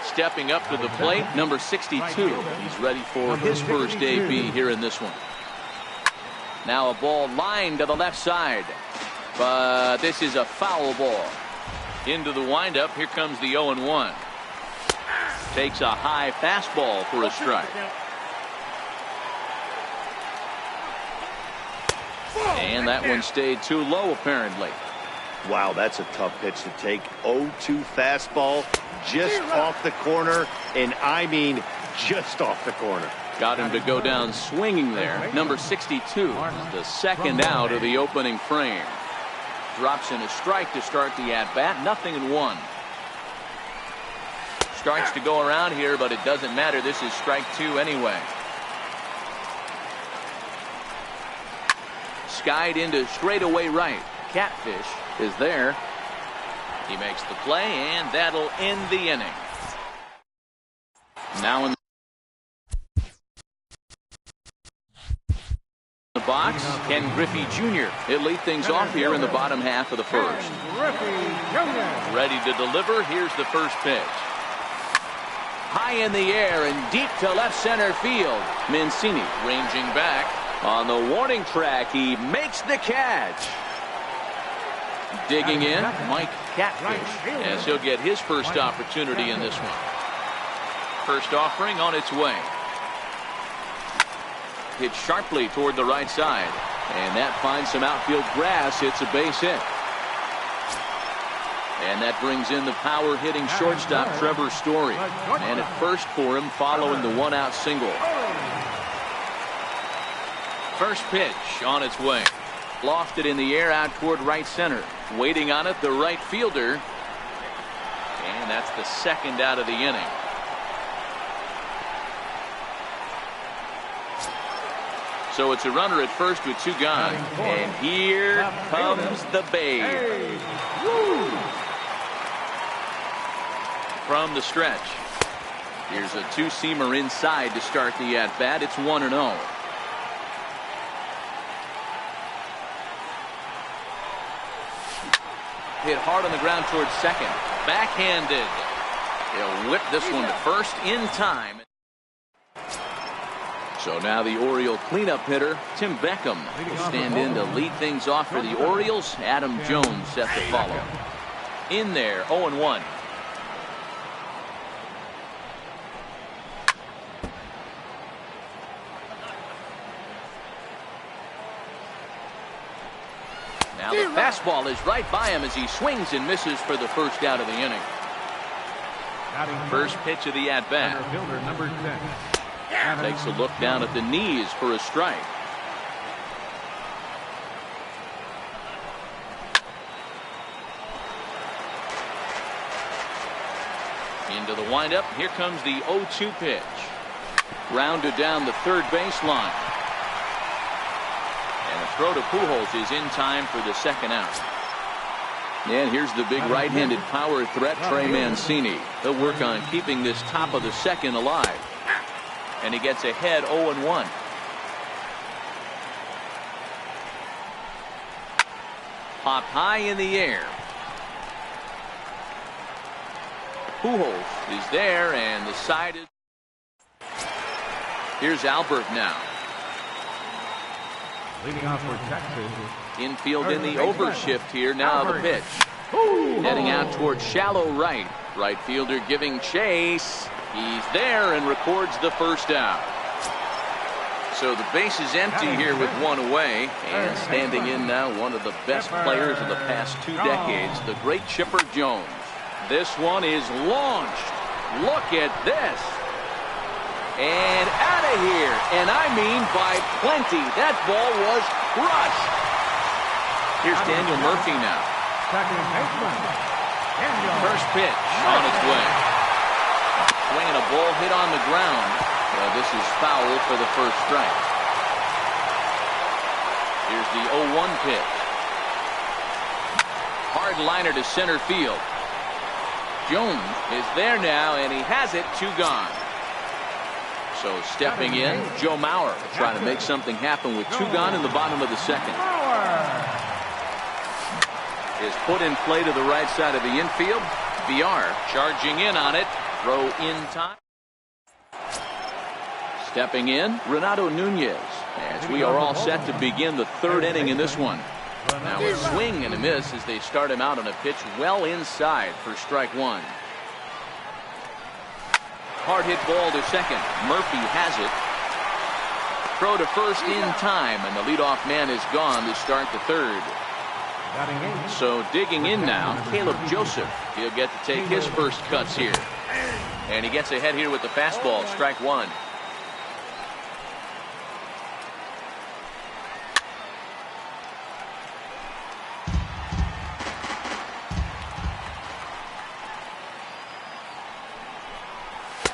Stepping up to the plate, number 62. He's ready for his first AB here in this one. Now a ball lined to the left side. But this is a foul ball. Into the windup. Here comes the 0-1. Takes a high fastball for a strike. And that one stayed too low, apparently. Wow, that's a tough pitch to take. 0-2 fastball just off the corner, and I mean just off the corner. Got him to go down swinging there. Number 62, the second out of the opening frame. Drops in a strike to start the at-bat. 0-1. Strikes to go around here, but it doesn't matter. This is strike two anyway. Skied into straightaway right. Catfish is there. He makes the play, and that'll end the inning. Now in the box, Ken Griffey Jr. He'll lead things off here in the bottom half of the first. Ready to deliver. Here's the first pitch. High in the air and deep to left center field. Mancini ranging back. On the warning track, he makes the catch. Digging in, Mike Catfish, as he'll get his first opportunity in this one. First offering on its way. Hit sharply toward the right side, and that finds some outfield grass. It's a base hit. And that brings in the power-hitting shortstop Trevor Story. And at first for him following the one-out single. First pitch on its way. Lofted in the air out toward right center. Waiting on it, the right fielder. And that's the second out of the inning. So it's a runner at first with two gone. And here comes the Babe. From the stretch. Here's a two-seamer inside to start the at-bat. It's 1-0. Hit hard on the ground towards second. Backhanded. He'll whip this one to first in time. So now the Oriole cleanup hitter, Tim Beckham, will stand in to lead things off for the Orioles. Adam Jones set to follow. In there, 0-1. Now the fastball is right by him as he swings and misses for the first out of the inning. First pitch of the at-bat. Takes a look down at the knees for a strike. Into the windup. Here comes the 0-2 pitch. Rounded down the third baseline. And a throw to Pujols is in time for the second out. And here's the big right-handed power threat, Trey Mancini. He'll work on keeping this top of the second alive. And he gets ahead 0-1. Pop high in the air. Pujols is there, and the side is. Here's Albert now. Leading off for Texas. Infield in the overshift here. Now the pitch. Heading out toward shallow right. Right fielder giving chase. He's there and records the first out. So the base is empty here with one away. And standing in now, one of the best players of the past 2 decades, the great Chipper Jones. This one is launched. Look at this. And out of here. And I mean by plenty. That ball was crushed. Here's Daniel Murphy now. First pitch on its way. Swinging a ball hit on the ground. Well, this is foul for the first strike. Here's the 0-1 pitch. Hard liner to center field. Jones is there now, and he has it. 2 gone. So stepping in, Joe Mauer trying to make something happen with 2 gone in the bottom of the second. Is put in play to the right side of the infield. VR charging in on it. Throw in time. Stepping in, Renato Nunez, as we are all set to begin the 3rd inning in this one. Now a swing and a miss as they start him out on a pitch well inside for strike 1. Hard hit ball to second. Murphy has it. Throw to first in time, and the leadoff man is gone to start the 3rd. So digging in now, Caleb Joseph. He'll get to take his first cuts here. And he gets ahead here with the fastball, strike 1.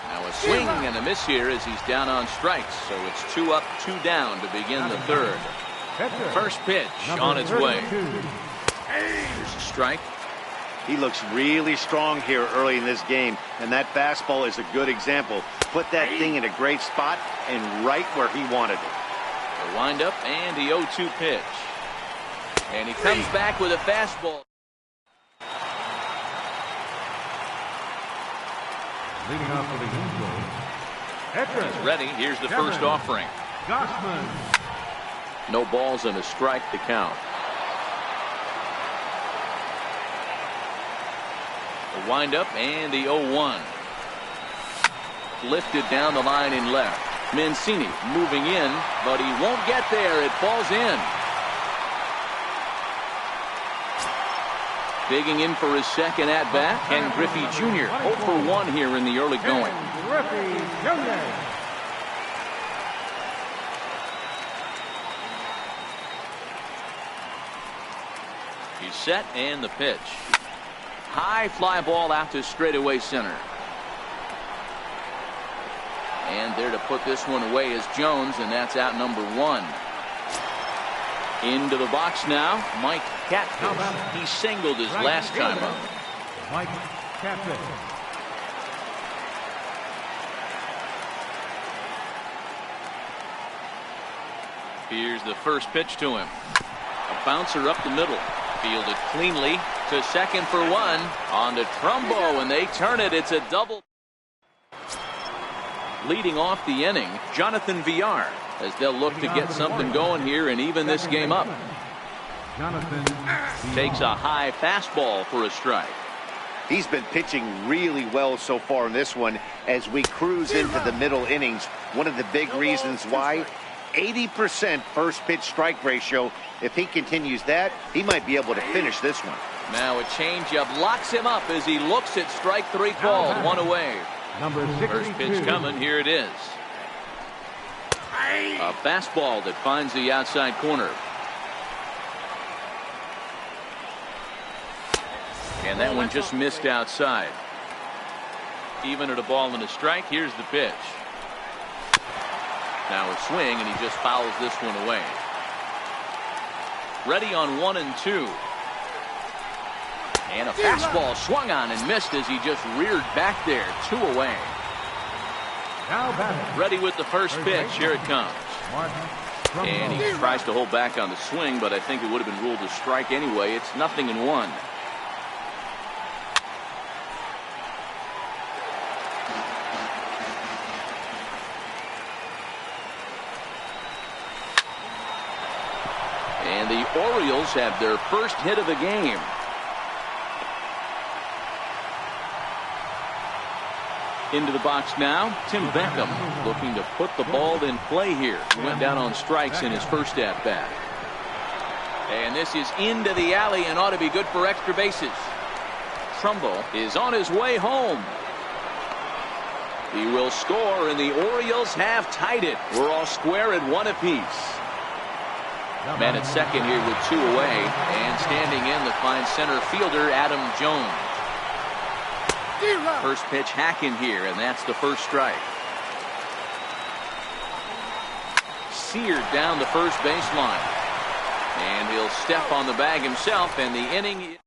Now a swing and a miss here as he's down on strikes. So it's 2 up, 2 down to begin the 3rd. First pitch on its way. Here's a strike. He looks really strong here early in this game, and that fastball is a good example. Put that thing in a great spot and right where he wanted it. The windup and the 0-2 pitch. And he comes back with a fastball. Leading off for the Angels, He's ready. Here's the first offering. Gossman. No balls and a strike to count. The windup and the 0-1. Lifted down the line in left. Mancini moving in, but he won't get there. It falls in. Digging in for his second at-bat, Ken Griffey Jr. 0 for 1 here in the early going. Griffey Jr. He's set and the pitch. High fly ball out to straightaway center. And there to put this one away is Jones, and that's out number 1. Into the box now, Mike Catfish. He singled his last time up. Mike Catfish. Here's the first pitch to him. A bouncer up the middle. Fielded cleanly to second for 1. On to Trumbo, and they turn it. It's a double. Leading off the inning, Jonathan Villar, as they'll look to get something going here and even this game up. Takes a high fastball for a strike. He's been pitching really well so far in this one as we cruise into the middle innings. One of the big reasons why, 80% first pitch strike ratio. If he continues that, he might be able to finish this one. Now a changeup locks him up as he looks at strike 3 called. 1 away. Number 62. First pitch coming. Here it is. A fastball that finds the outside corner. And that one just missed outside. Even at a ball and a strike. Here's the pitch. Now a swing, and he just fouls this one away. Ready on 1 and 2. And a fastball swung on and missed as he just reared back there. 2 away. Ready with the first pitch. Here it comes. And he tries to hold back on the swing, but I think it would have been ruled a strike anyway. It's 0-1. And the Orioles have their first hit of the game. Into the box now, Tim Beckham looking to put the ball in play here. He went down on strikes in his first at-bat. And this is into the alley and ought to be good for extra bases. Trumbo is on his way home. He will score, and the Orioles have tied it. We're all square at 1 apiece. Man at second here with 2 away, and standing in the fine center fielder Adam Jones. First pitch hacking here, and that's the first strike. Seared down the first baseline, and he'll step on the bag himself, and the inning.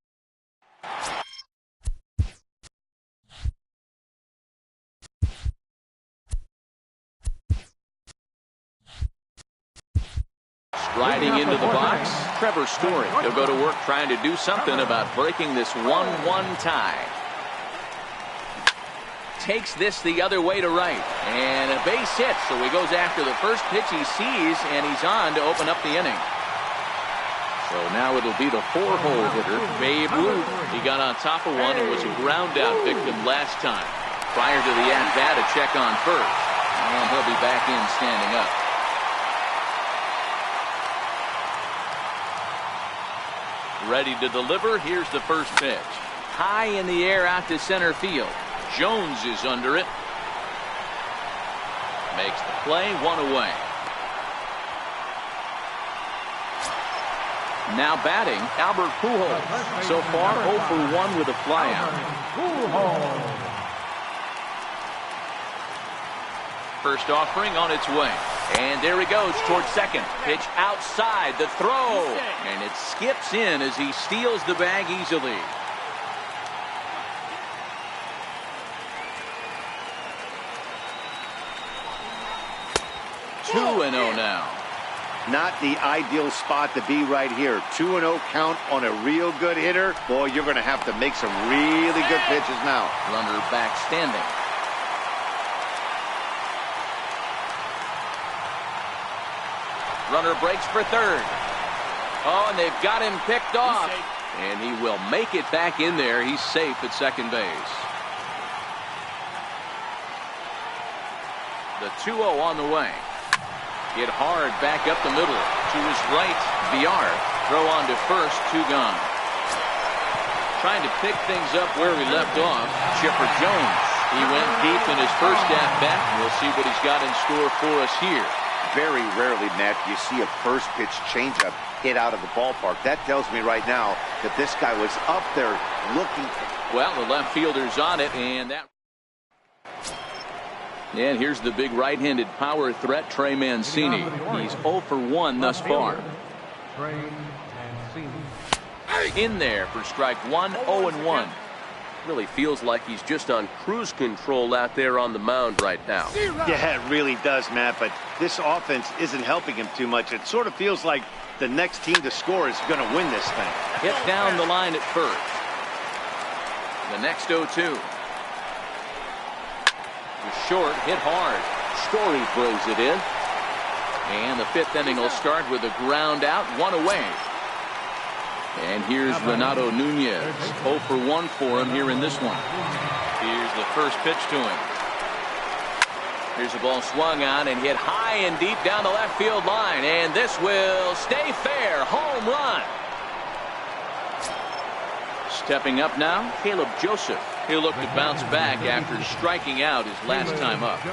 Striding into the box, Trevor Story. He'll go to work trying to do something about breaking this 1-1 tie. Takes this the other way to right, and a base hit, so he goes after the first pitch he sees, and he's on to open up the inning. So now it'll be the 4-hole hitter, Babe Ruth. He got on top of one and was a ground-out victim last time. Prior to the at-bat, a check on first, and he'll be back in standing up. Ready to deliver. Here's the first pitch. High in the air out to center field. Jones is under it. Makes the play. 1 away. Now batting, Albert Pujols. So far 0 for 1 with a flyout. First offering on its way. And there he goes towards second. Pitch outside, the throw. And it skips in as he steals the bag easily. 2-0 now. not the ideal spot to be right here. 2-0 count on a real good hitter. Boy, you're going to have to make some really good pitches now. Runner back standing. Runner breaks for third. Oh, and they've got him picked off. And he will make it back in there. He's safe at second base. The 2-0 on the way. Hit hard back up the middle. To his right, VR. Throw on to first, 2 gone. Trying to pick things up where we left off. Chipper Jones. He went deep in his first at-bat. We'll see what he's got in store for us here. Very rarely, Matt, you see a first pitch changeup hit out of the ballpark. That tells me right now that this guy was up there looking. Well, the left fielder's on it, and that. And here's the big right-handed power threat, Trey Mancini. He's 0 for 1 thus far. In there for strike 1, 0-1. Really feels like he's just on cruise control out there on the mound right now. Yeah, it really does, Matt, but this offense isn't helping him too much. It sort of feels like the next team to score is going to win this thing. Hit down the line at first. The next 0-2. Short, hit hard. Story brings it in. And the 5th inning will start with a ground out, 1 away. And here's Renato Nunez. 0 for 1 for him here in this one. Here's the first pitch to him. Here's the ball swung on and hit high and deep down the left field line. And this will stay fair. Home run. Stepping up now, Caleb Joseph. He'll look to bounce back after striking out his last time up.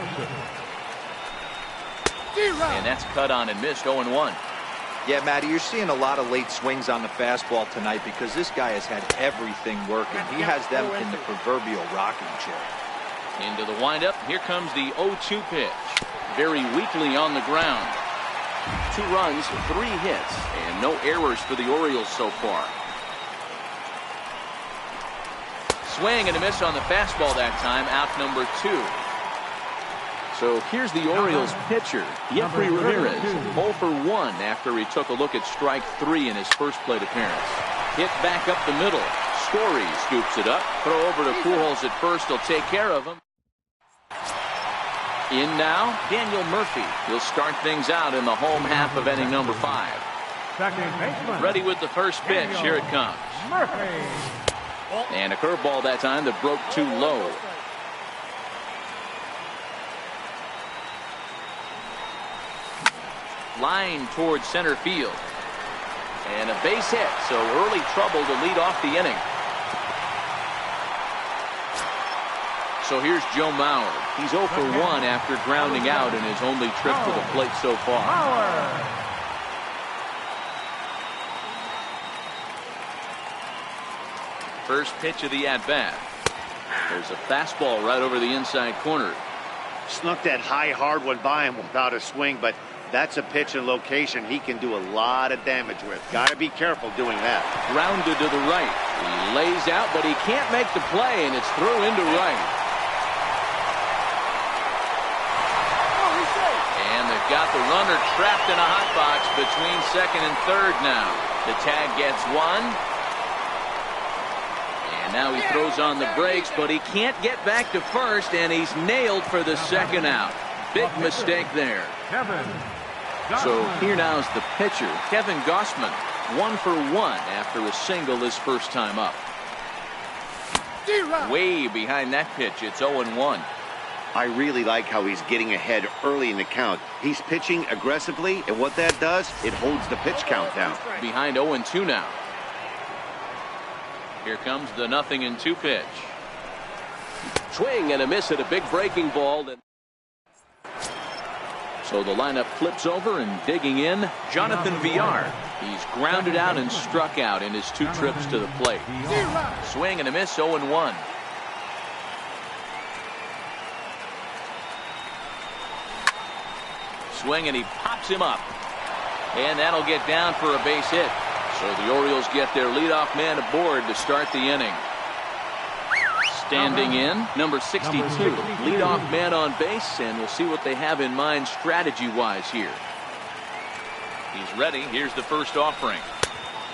And that's cut on and missed, 0-1. Yeah, Matty, you're seeing a lot of late swings on the fastball tonight because this guy has had everything working. He has them in the proverbial rocking chair. Into the windup. Here comes the 0-2 pitch. Very weakly on the ground. 2 runs, 3 hits, and no errors for the Orioles so far. Swing and a miss on the fastball that time. Out number 2. So here's the Orioles pitcher, Jeffrey Ramirez, 0 for 1 after he took a look at strike 3 in his first plate appearance. Hit back up the middle. Story scoops it up. Throw over to Pujols at first. He'll take care of him. In now, Daniel Murphy. He'll start things out in the home half of inning number 5. Ready with the first pitch. Here it comes. And a curveball that time that broke too low. Line towards center field. And a base hit, so early trouble to lead off the inning. So here's Joe Mauer. He's 0 for 1 after grounding out in his only trip to the plate so far. First pitch of the at-bat. There's a fastball right over the inside corner. Snuck that high, hard one by him without a swing, but that's a pitch and location he can do a lot of damage with. Got to be careful doing that. Grounded to the right. He lays out, but he can't make the play, and it's through into right. And they've got the runner trapped in a hot box between second and third now. The tag gets 1. And now he throws on the brakes, but he can't get back to first, and he's nailed for the second out. Big mistake there. So here now is the pitcher, Kevin Gausman, 1 for 1 after a single his first time up. Way behind that pitch, it's 0-1. I really like how he's getting ahead early in the count. He's pitching aggressively, and what that does, it holds the pitch count down. Behind 0-2 now. Here comes the 0-2 pitch. Swing and a miss at a big breaking ball. So the lineup flips over, and digging in, Jonathan VR. He's grounded out and struck out in his 2 trips to the plate. Swing and a miss, 0-1. Swing, and he pops him up. And that'll get down for a base hit. So the Orioles get their leadoff man aboard to start the inning. Standing in, number 62, leadoff man on base, and we'll see what they have in mind strategy-wise here. He's ready. Here's the first offering.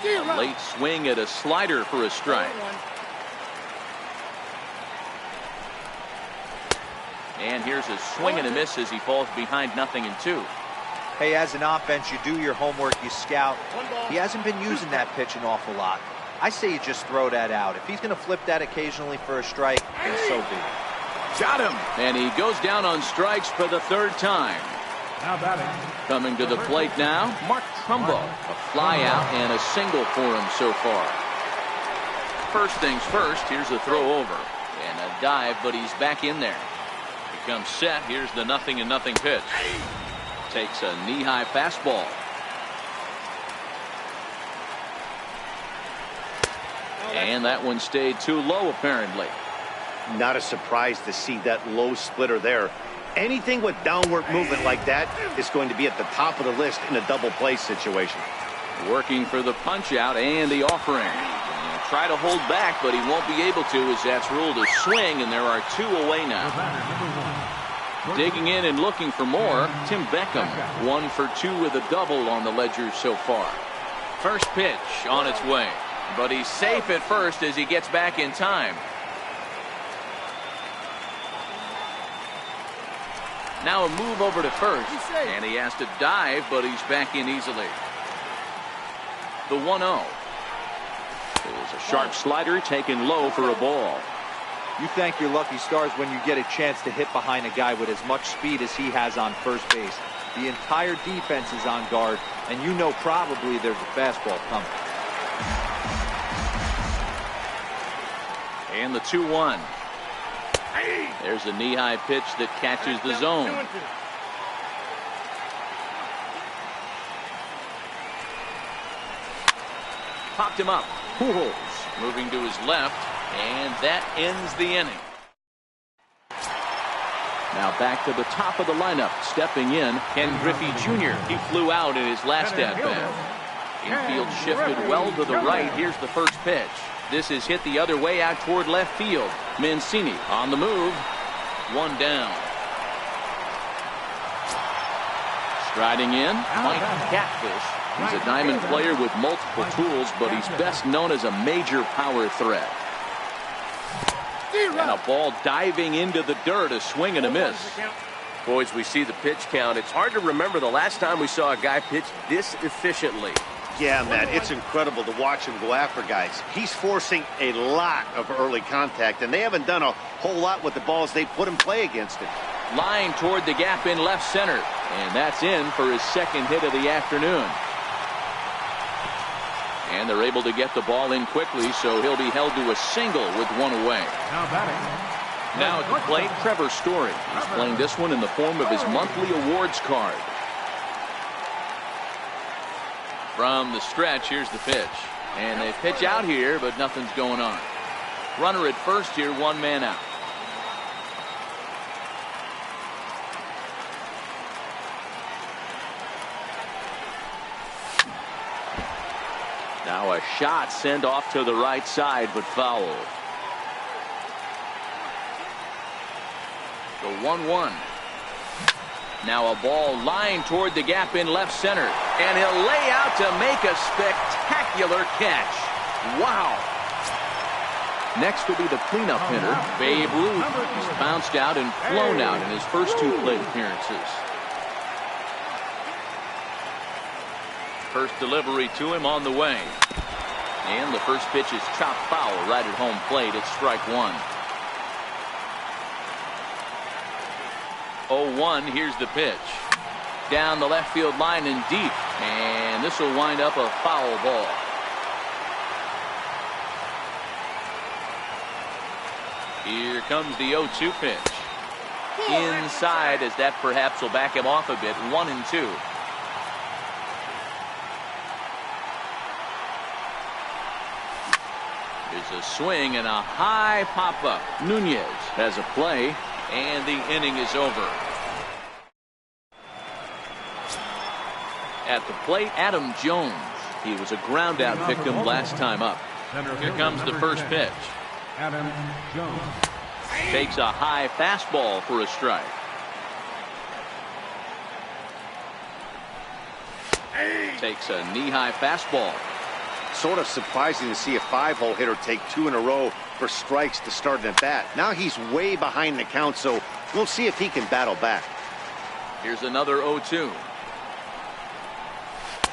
A late swing at a slider for a strike. And here's a swing and a miss as he falls behind 0-2. Hey, as an offense, you do your homework, you scout. He hasn't been using that pitch an awful lot. I say you just throw that out. If he's going to flip that occasionally for a strike, then so be it. Got him. And he goes down on strikes for the third time. Now batting. Coming to the plate now, Mark Trumbo. A fly out and a single for him so far. First things first, here's a throw over. And a dive, but he's back in there. He comes set. Here's the 0-0 pitch. Takes a knee-high fastball. And that one stayed too low, apparently. Not a surprise to see that low splitter there. Anything with downward movement like that is going to be at the top of the list in a double play situation. Working for the punch out and the offering. And try to hold back, but he won't be able to as that's ruled a swing, and there are 2 away now. Digging in and looking for more, Tim Beckham. 1 for 2 with a double on the ledger so far. First pitch on its way. But he's safe at first as he gets back in time. Now a move over to first, and he has to dive, but he's back in easily. The 1-0. There's a sharp slider taken low for a ball. You thank your lucky stars when you get a chance to hit behind a guy with as much speed as he has on first base. The entire defense is on guard, and you know probably there's a fastball coming. And the 2-1. There's a knee-high pitch that catches the zone. Popped him up. Pujols moving to his left, and that ends the inning. Now back to the top of the lineup. Stepping in, Ken Griffey Jr. He flew out in his last at-bat. Infield shifted well to the right. Here's the first pitch. This is hit the other way out toward left field. Mancini on the move. 1 down. Striding in, Mike Catfish. He's a diamond player with multiple tools, but he's best known as a major power threat. And a ball diving into the dirt, a swing and a miss. Boys, we see the pitch count. It's hard to remember the last time we saw a guy pitch this efficiently. Yeah, man, it's incredible to watch him go after guys. He's forcing a lot of early contact, and they haven't done a whole lot with the balls they put in play against him. Line toward the gap in left center, and that's in for his second hit of the afternoon. And they're able to get the ball in quickly, so he'll be held to a single with 1 away. Now batting. Now at the plate, Trevor Story. He's playing this one in the form of his monthly awards card. From the stretch, here's the pitch. And they pitch out here, but nothing's going on. Runner at first here, 1 man out. Now a shot sent off to the right side, but foul. The 1-1. Now a ball lined toward the gap in left center. And he'll lay out to make a spectacular catch. Wow. Next will be the cleanup hitter, Babe Ruth. He's bounced out and flown out in his first 2 plate appearances. First delivery to him on the way. And the first pitch is chopped foul right at home plate. It's strike 1. 0-1, here's the pitch. Down the left field line and deep. And this will wind up a foul ball. Here comes the 0-2 pitch. Inside, as that perhaps will back him off a bit. 1-2. There's a swing and a high pop-up. Nunez has a play. And the inning is over. At the plate, Adam Jones. He was a ground-out victim last time up. Here comes the first pitch. Adam Jones. Takes a high fastball for a strike. Takes a knee-high fastball. Sort of surprising to see a 5-hole hitter take 2 in a row for strikes to start an at-bat. Now he's way behind the count, so we'll see if he can battle back. Here's another 0-2.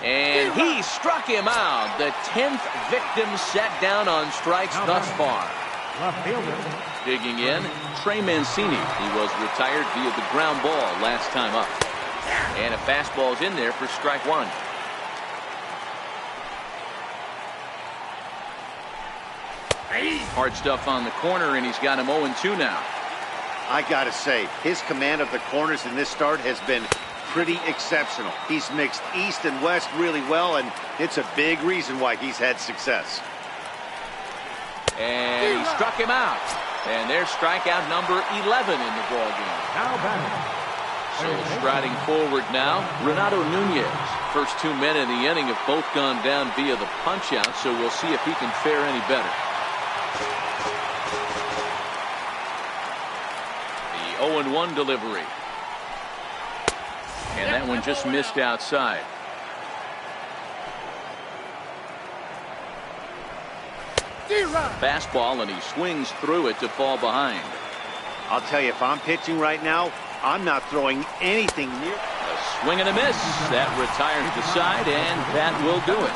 And he struck him out. The 10th victim set down on strikes thus far. Left fielder. Digging in, Trey Mancini. He was retired via the ground ball last time up. And a fastball's in there for strike one. Hard stuff on the corner, and he's got him 0-2 now. I gotta say, his command of the corners in this start has been pretty exceptional. He's mixed east and west really well, and it's a big reason why he's had success. And he struck him out. And there's strikeout number 11 in the ballgame. Now batting. So striding forward now, Renato Nunez. First 2 men in the inning have both gone down via the punch-out, so we'll see if he can fare any better. The 0-1 delivery. And that one just missed outside. Fastball, and he swings through it to fall behind. I'll tell you, if I'm pitching right now, I'm not throwing anything near. A swing and a miss. That retires the side, and that will do it.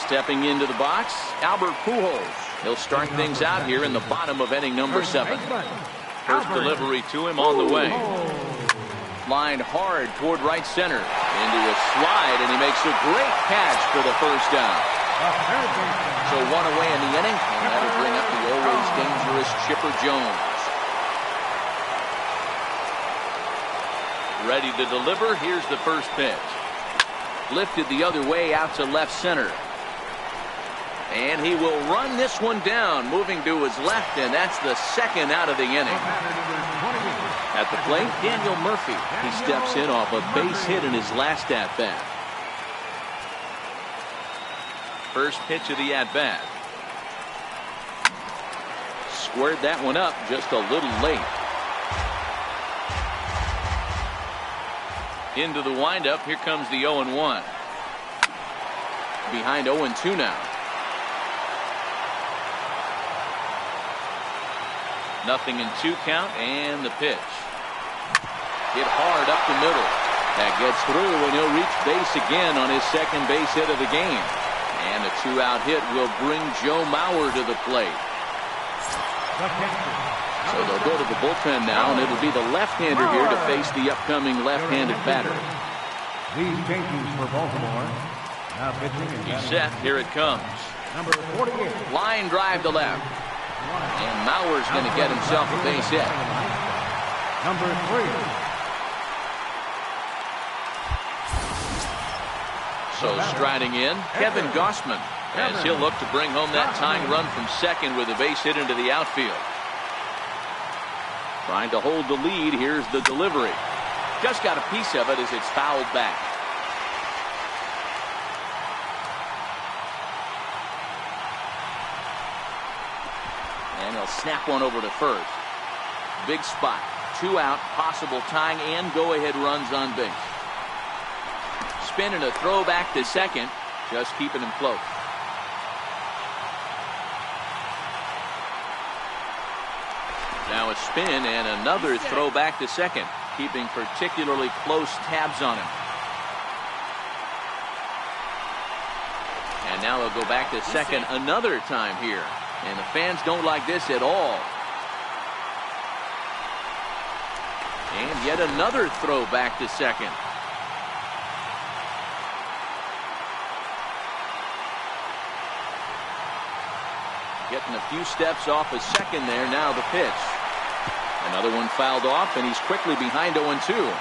Stepping into the box, Albert Pujols. He'll start things out here in the bottom of inning number 7. First delivery to him on the way. Lined hard toward right center. Into a slide, and he makes a great catch for the first down. So 1 away in the inning, and that'll bring up the always dangerous Chipper Jones. Ready to deliver. Here's the first pitch. Lifted the other way out to left center. And he will run this one down, moving to his left, and that's the second out of the inning. At the plate, Daniel Murphy. He steps in off a base hit in his last at-bat. First pitch of the at-bat. Squared that one up just a little late. Into the windup, here comes the 0-1. Behind 0-2 now. Nothing in 2 count, and the pitch. Hit hard up the middle. That gets through, and he'll reach base again on his second base hit of the game. And a 2-out hit will bring Joe Mauer to the plate. So they'll go to the bullpen now, and it'll be the left-hander here to face the upcoming left-handed batter. These changes for Baltimore. Now pitching. He's set. Here it comes. Number 48. Line drive to left. And Mauer's going to get himself a base hit. Number 3. So striding in, Kevin Gossman, as he'll look to bring home that tying run from second with a base hit into the outfield. Trying to hold the lead. Here's the delivery. Just got a piece of it as it's fouled back. And he'll snap one over to first. Big spot. 2 out, possible tying and go-ahead runs on base. Spin and a throw back to second, just keeping him close. Now a spin and another throw back to second, keeping particularly close tabs on him. And now he'll go back to second another time here. And the fans don't like this at all. And yet another throw back to second. Getting a few steps off of second there. Now the pitch. Another one fouled off, and he's quickly behind 0-2.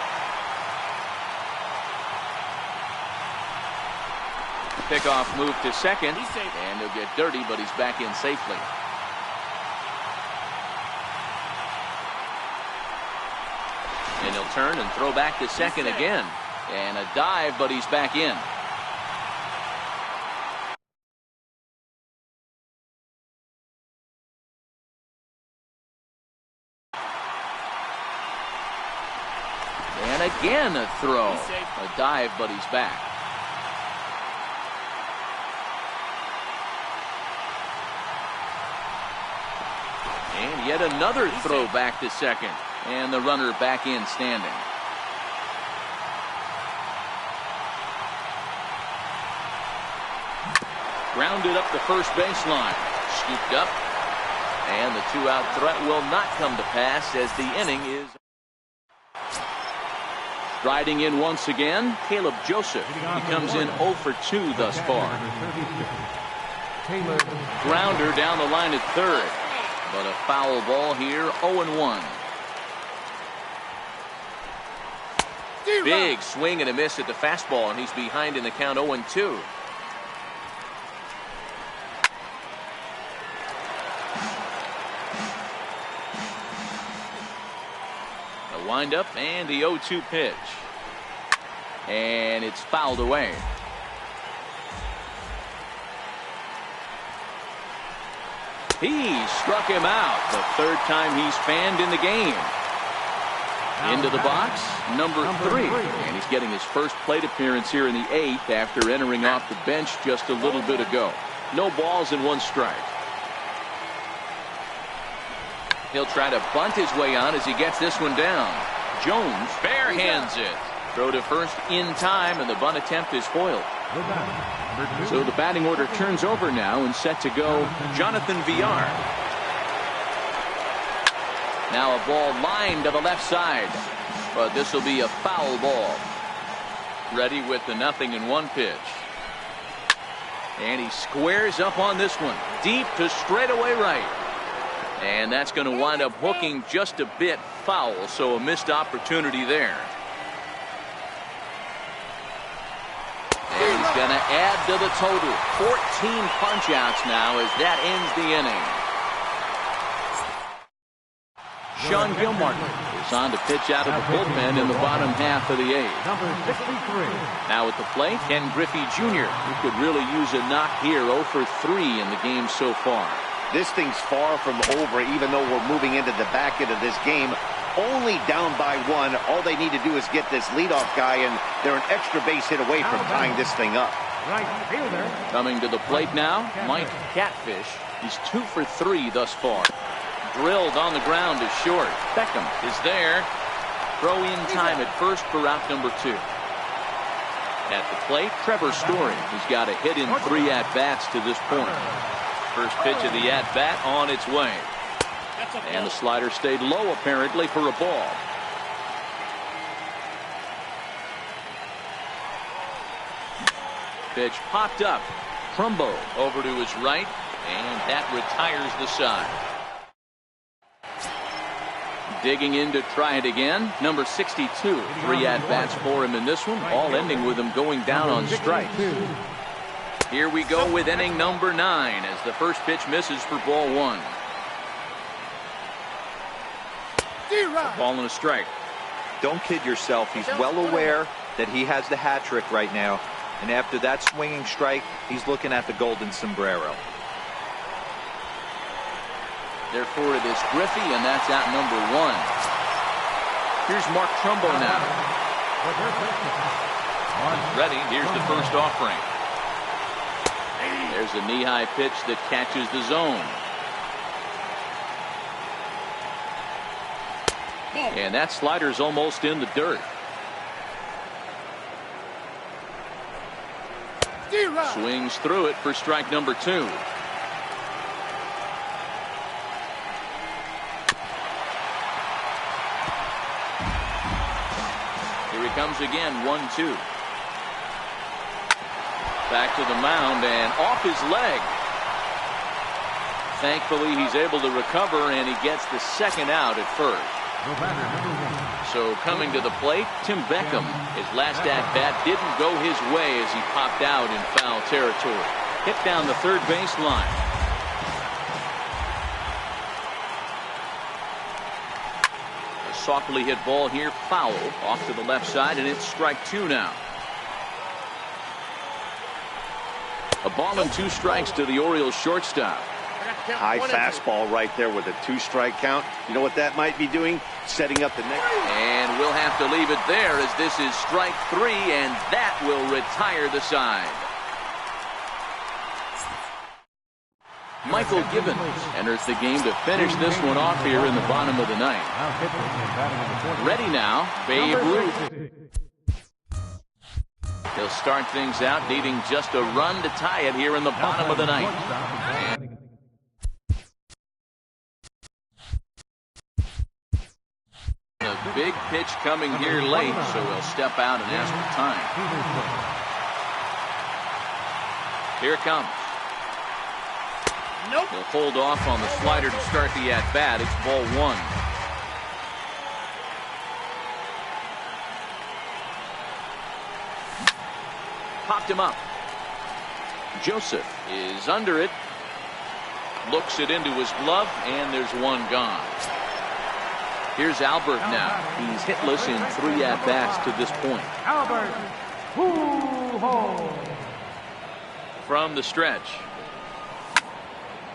Pickoff move to second, and he'll get dirty, but he's back in safely. And he'll turn and throw back to second again. And a dive, but he's back in. And again a throw. A dive, but he's back. And yet another throw back to second. And the runner back in standing. Grounded up the first baseline. Scooped up. And the 2-out threat will not come to pass as the inning is. Riding in once again, Caleb Joseph. He comes in 0 for 2 thus far. Grounder down the line at third. But a foul ball here, 0-1. Big swing and a miss at the fastball, and he's behind in the count 0-2. A windup and the 0-2 pitch. And it's fouled away. He struck him out the third time he's fanned in the game. Into the box, number 3. And he's getting his first plate appearance here in the 8th after entering off the bench just a little bit ago. No balls and 1 strike. He'll try to bunt his way on as he gets this one down. Jones barehands it. Throw to first in time, and the bunt attempt is foiled. So the batting order turns over now and set to go Jonathan Villar. Now a ball lined to the left side, but this will be a foul ball. Ready with the 0-1 pitch. And he squares up on this one, deep to straightaway right. And that's going to wind up hooking just a bit foul, so a missed opportunity there. And he's going to add to the total. 14 punch-outs now as that ends the inning. Sean Gilmartin is on to pitch out of the bullpen in the bottom half of the 8th. Number 63. Now at the plate, Ken Griffey Jr., who could really use a knock here. 0 for 3 in the game so far. This thing's far from over, even though we're moving into the back end of this game. Only down by 1. All they need to do is get this leadoff guy, and they're an extra base hit away from tying this thing up. Right fielder. Coming to the plate now, Mike Catfish. He's 2 for 3 thus far. Drilled on the ground to short. Beckham is there. Throw in time at first for out number 2. At the plate, Trevor Story, who's got a hit in 3 at-bats to this point. First pitch of the at-bat on its way. And the slider stayed low apparently for a ball. Pitch popped up. Trumbo over to his right, and that retires the side. Digging in to try it again, number 62. 3 at-bats for him in this one, all ending with him going down on strikes. Here we go with inning number 9 as the first pitch misses for ball 1. A ball and a strike. Don't kid yourself. He's well aware that he has the hat trick right now. And after that swinging strike, he's looking at the golden sombrero. Therefore, it is Griffey, and that's out number 1. Here's Mark Trumbo now. Ready. Here's the first offering. There's a knee-high pitch that catches the zone. And that slider's almost in the dirt. Swings through it for strike number 2. Here he comes again, 1-2. Back to the mound and off his leg. Thankfully, he's able to recover, and he gets the second out at first. So coming to the plate, Tim Beckham. His last at-bat didn't go his way as he popped out in foul territory. Hit down the third base line. A softly hit ball here, foul off to the left side, and it's strike 2 now. A ball and 2 strikes to the Orioles shortstop. High fastball right there with a 2-strike count. You know what that might be doing? Setting up the next. And we'll have to leave it there as this is strike 3, and that will retire the side. Michael Gibbons enters the game to finish this one off here in the bottom of the ninth. Ready now, Babe Ruth. He'll start things out needing just a run to tie it here in the bottom of the ninth. A big pitch coming here late, so he'll step out and ask for time. Here it comes. Nope. He'll hold off on the slider to start the at-bat. It's ball 1. Popped him up. Joseph is under it. Looks it into his glove, and there's one gone. Here's Albert now. He's hitless in 3 at-bats to this point. Albert. Hoo-ho. From the stretch.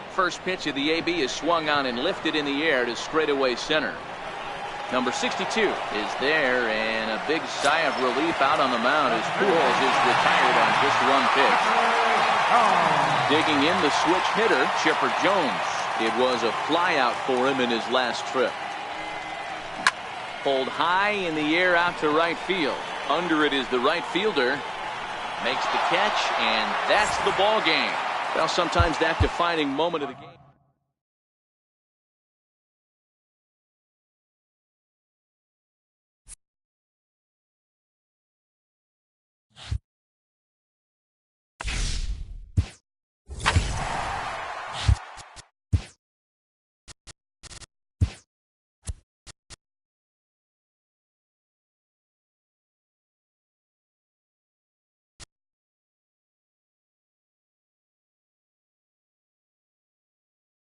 First pitch of the AB is swung on and lifted in the air to straightaway center. Number 62 is there, and a big sigh of relief out on the mound as Pujols is retired on just 1 pitch. Digging in the switch hitter, Chipper Jones. It was a flyout for him in his last trip. Pulled high in the air out to right field. Under it is the right fielder. Makes the catch, and that's the ball game. Well, sometimes that defining moment of the game.